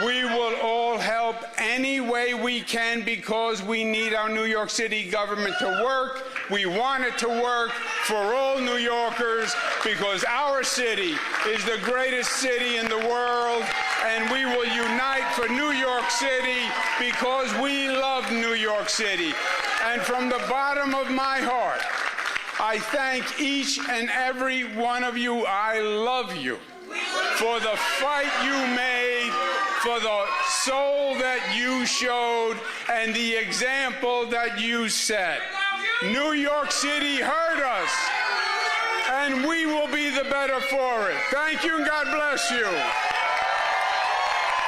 we will all help any way we can because we need our New York City government to work. We want it to work for all New Yorkers because our city is the greatest city in the world, and we will unite for New York City because we love New York City. And from the bottom of my heart, I thank each and every one of you. I love you for the fight you made, for the soul that you showed, and the example that you set. New York City heard us, and we will be the better for it. Thank you, and God bless you.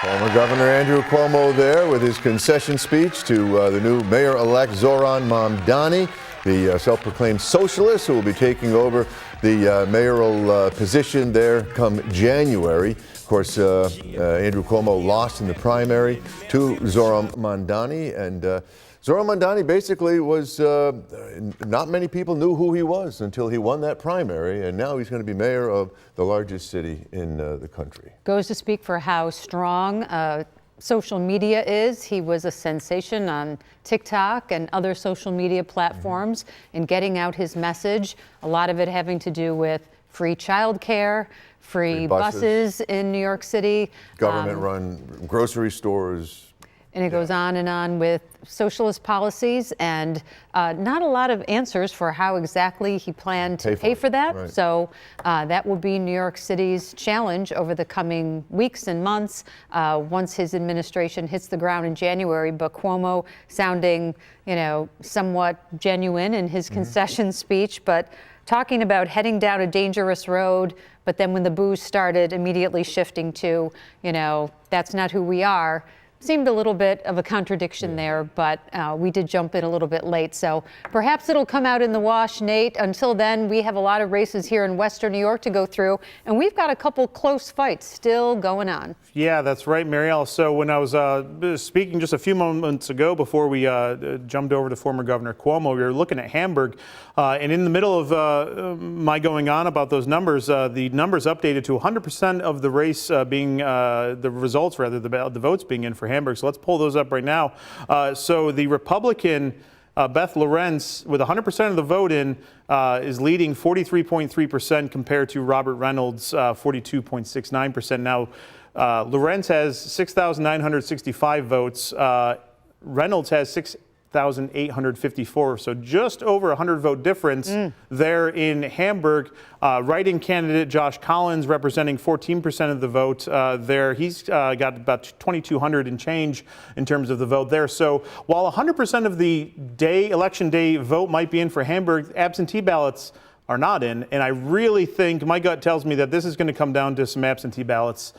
Former Governor Andrew Cuomo there with his concession speech to the new mayor-elect Zoran Mamdani, the self-proclaimed socialist who will be taking over the mayoral position there come January. Of course, Andrew Cuomo lost in the primary to Zoran Mamdani, and Zoran Mamdani basically was, not many people knew who he was until he won that primary, and now he's going to be mayor of the largest city in the country. Goes to speak for how strong social media is. He was a sensation on TikTok and other social media platforms in getting out his message, a lot of it having to do with free childcare, free buses in New York City. Government-run grocery stores. And it goes on and on with socialist policies and not a lot of answers for how exactly he planned to pay for that. Right. So that will be New York City's challenge over the coming weeks and months once his administration hits the ground in January. But Cuomo sounding, somewhat genuine in his concession speech, but talking about heading down a dangerous road. But then when the booze started, immediately shifting to, that's not who we are. Seemed a little bit of a contradiction there, but we did jump in a little bit late. So perhaps it'll come out in the wash, Nate. Until then, we have a lot of races here in Western New York to go through, and we've got a couple close fights still going on. Yeah, that's right, Marielle. So when I was speaking just a few moments ago before we jumped over to former Governor Cuomo, we were looking at Hamburg, and in the middle of my going on about those numbers, the numbers updated to 100% of the race being, the results rather, the votes being in for Hamburg. So let's pull those up right now. So the Republican Beth Lorenz, with 100% of the vote in, is leading 43.3% compared to Robert Reynolds, 42.69%. Now, Lorenz has 6,965 votes. Reynolds has 6,854, so just over 100 vote difference there in Hamburg. Write-in candidate Josh Collins, representing 14% of the vote there. He's got about 2,200 and change in terms of the vote there. So while 100% of the election day vote might be in for Hamburg, absentee ballots are not in, and I really think, my gut tells me that this is going to come down to some absentee ballots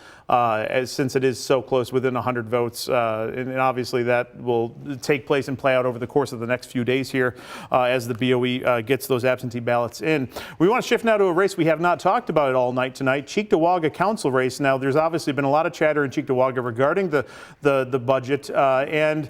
since it is so close, within 100 votes, and obviously that will take place and play out over the course of the next few days here as the BOE gets those absentee ballots in. We want to shift now to a race we have not talked about it all night tonight, Cheektowaga Council race. Now, there's obviously been a lot of chatter in Cheektowaga regarding the budget, and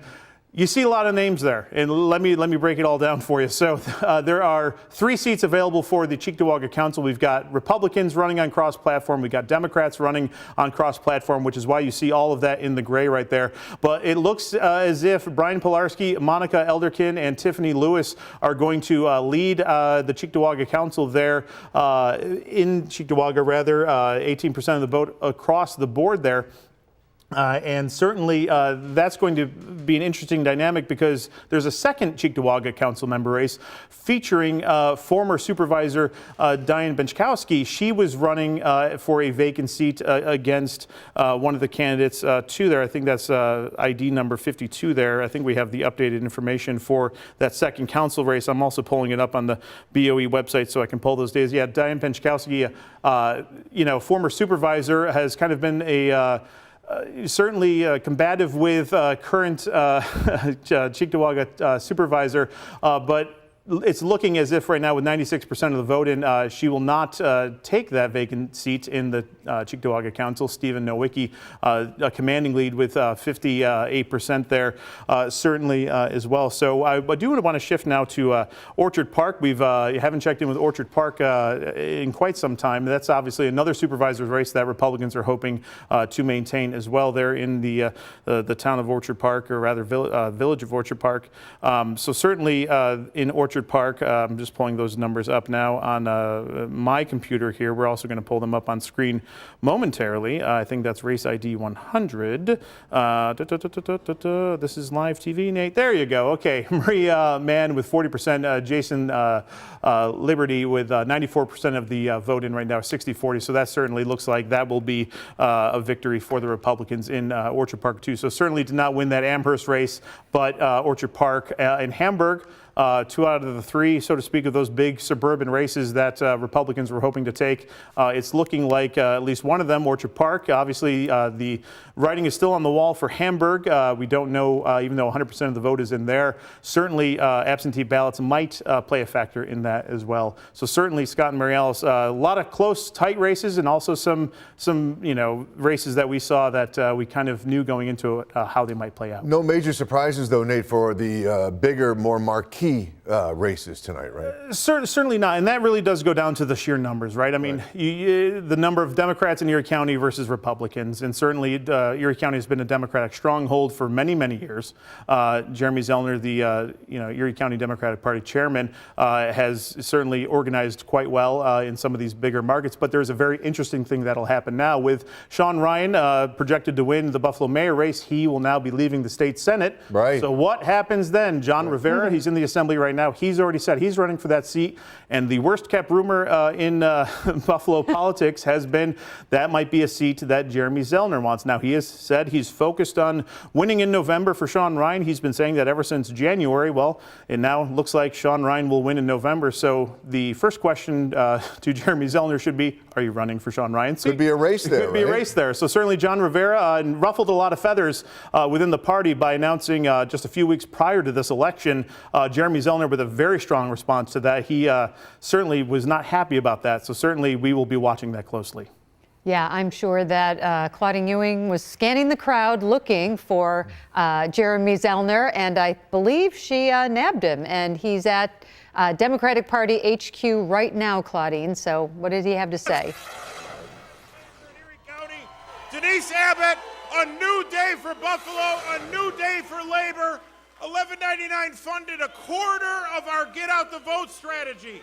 you see a lot of names there, and let me break it all down for you. So there are 3 seats available for the Cheektowaga Council. We've got Republicans running on cross-platform. We've got Democrats running on cross-platform, which is why you see all of that in the gray right there. But it looks as if Brian Pilarski, Monica Elderkin, and Tiffany Lewis are going to lead the Cheektowaga Council there in Cheektowaga, rather, 18% of the vote across the board there. And certainly that's going to be an interesting dynamic, because there's a second Cheektowaga council member race featuring former supervisor Diane Benchkowski. She was running for a vacant seat against one of the candidates too there. I think that's ID number 52 there. I think we have the updated information for that second council race. I'm also pulling it up on the BOE website so I can pull those days. Yeah, Diane Benchkowski, former supervisor, has kind of been a certainly combative with current Cheektowaga supervisor, but it's looking as if right now, with 96% of the vote in, she will not take that vacant seat in the Cheektowaga Council. Stephen Nowicki, a commanding lead with 58% there, certainly as well. So I do want to shift now to Orchard Park. We haven't checked in with Orchard Park in quite some time. That's obviously another supervisor's race that Republicans are hoping to maintain as well there in the town of Orchard Park, or rather village of Orchard Park. So certainly in Orchard Park, I'm just pulling those numbers up now on my computer here. We're also going to pull them up on screen momentarily. I think that's race ID 100. This is live TV, Nate. There you go. Okay, Marie Mann with 40%, Jason Liberty with 94% of the vote in right now, 60-40. So that certainly looks like that will be a victory for the Republicans in Orchard Park too. So certainly did not win that Amherst race, but Orchard Park in Hamburg, 2 out of the 3, so to speak, of those big suburban races that Republicans were hoping to take. It's looking like at least one of them, Orchard Park. Obviously, the writing is still on the wall for Hamburg. We don't know, even though 100% of the vote is in there. Certainly, absentee ballots might play a factor in that as well. So certainly, Scott and Mary Alice, a lot of close, tight races, and also some races that we saw that we kind of knew going into how they might play out. No major surprises, though, Nate, for the bigger, more marquee races tonight, right? Certainly not, and that really does go down to the sheer numbers, right? I mean, the number of Democrats in Erie County versus Republicans, and certainly Erie County has been a Democratic stronghold for many, many years. Jeremy Zellner, the Erie County Democratic Party chairman, has certainly organized quite well in some of these bigger markets. But there's a very interesting thing that'll happen now with Sean Ryan projected to win the Buffalo mayor race. He will now be leaving the state Senate. Right. So what happens then? John Rivera, he's in the Assembly right now. He's already said he's running for that seat. And the worst kept rumor in Buffalo politics has been that might be a seat that Jeremy Zellner wants. Now, he has said he's focused on winning in November for Sean Ryan. He's been saying that ever since January. Well, it now looks like Sean Ryan will win in November. So the first question to Jeremy Zellner should be, are you running for Sean Ryan's seat? Could be a race there, Could be a race there. So certainly John Rivera ruffled a lot of feathers within the party by announcing just a few weeks prior to this election, Jeremy Zellner with a very strong response to that. He certainly was not happy about that. So certainly we will be watching that closely. Yeah, I'm sure that Claudine Ewing was scanning the crowd looking for Jeremy Zellner, and I believe she nabbed him, and he's at Democratic Party HQ right now, Claudine. So what did he have to say? Denise Abbott, a new day for Buffalo, a new day for labor. 1199 funded a quarter of our Get Out the Vote strategy.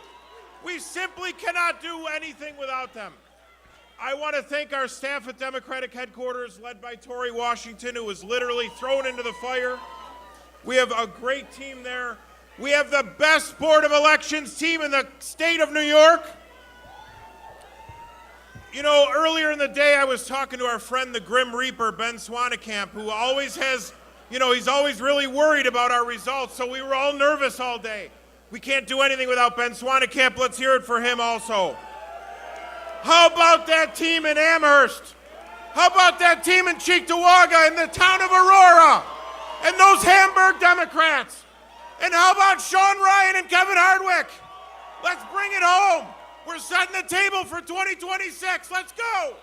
We simply cannot do anything without them. I want to thank our staff at Democratic headquarters, led by Tori Washington, who was literally thrown into the fire. We have a great team there. We have the best Board of Elections team in the state of New York. You know, earlier in the day, I was talking to our friend, the Grim Reaper, Ben Swanekamp, who always has, he's always really worried about our results, so we were all nervous all day. We can't do anything without Ben Swanekamp. Let's hear it for him also. How about that team in Amherst? How about that team in Cheektowaga, in the town of Aurora? And those Hamburg Democrats? And how about Sean Ryan and Kevin Hardwick? Let's bring it home. We're setting the table for 2026. Let's go.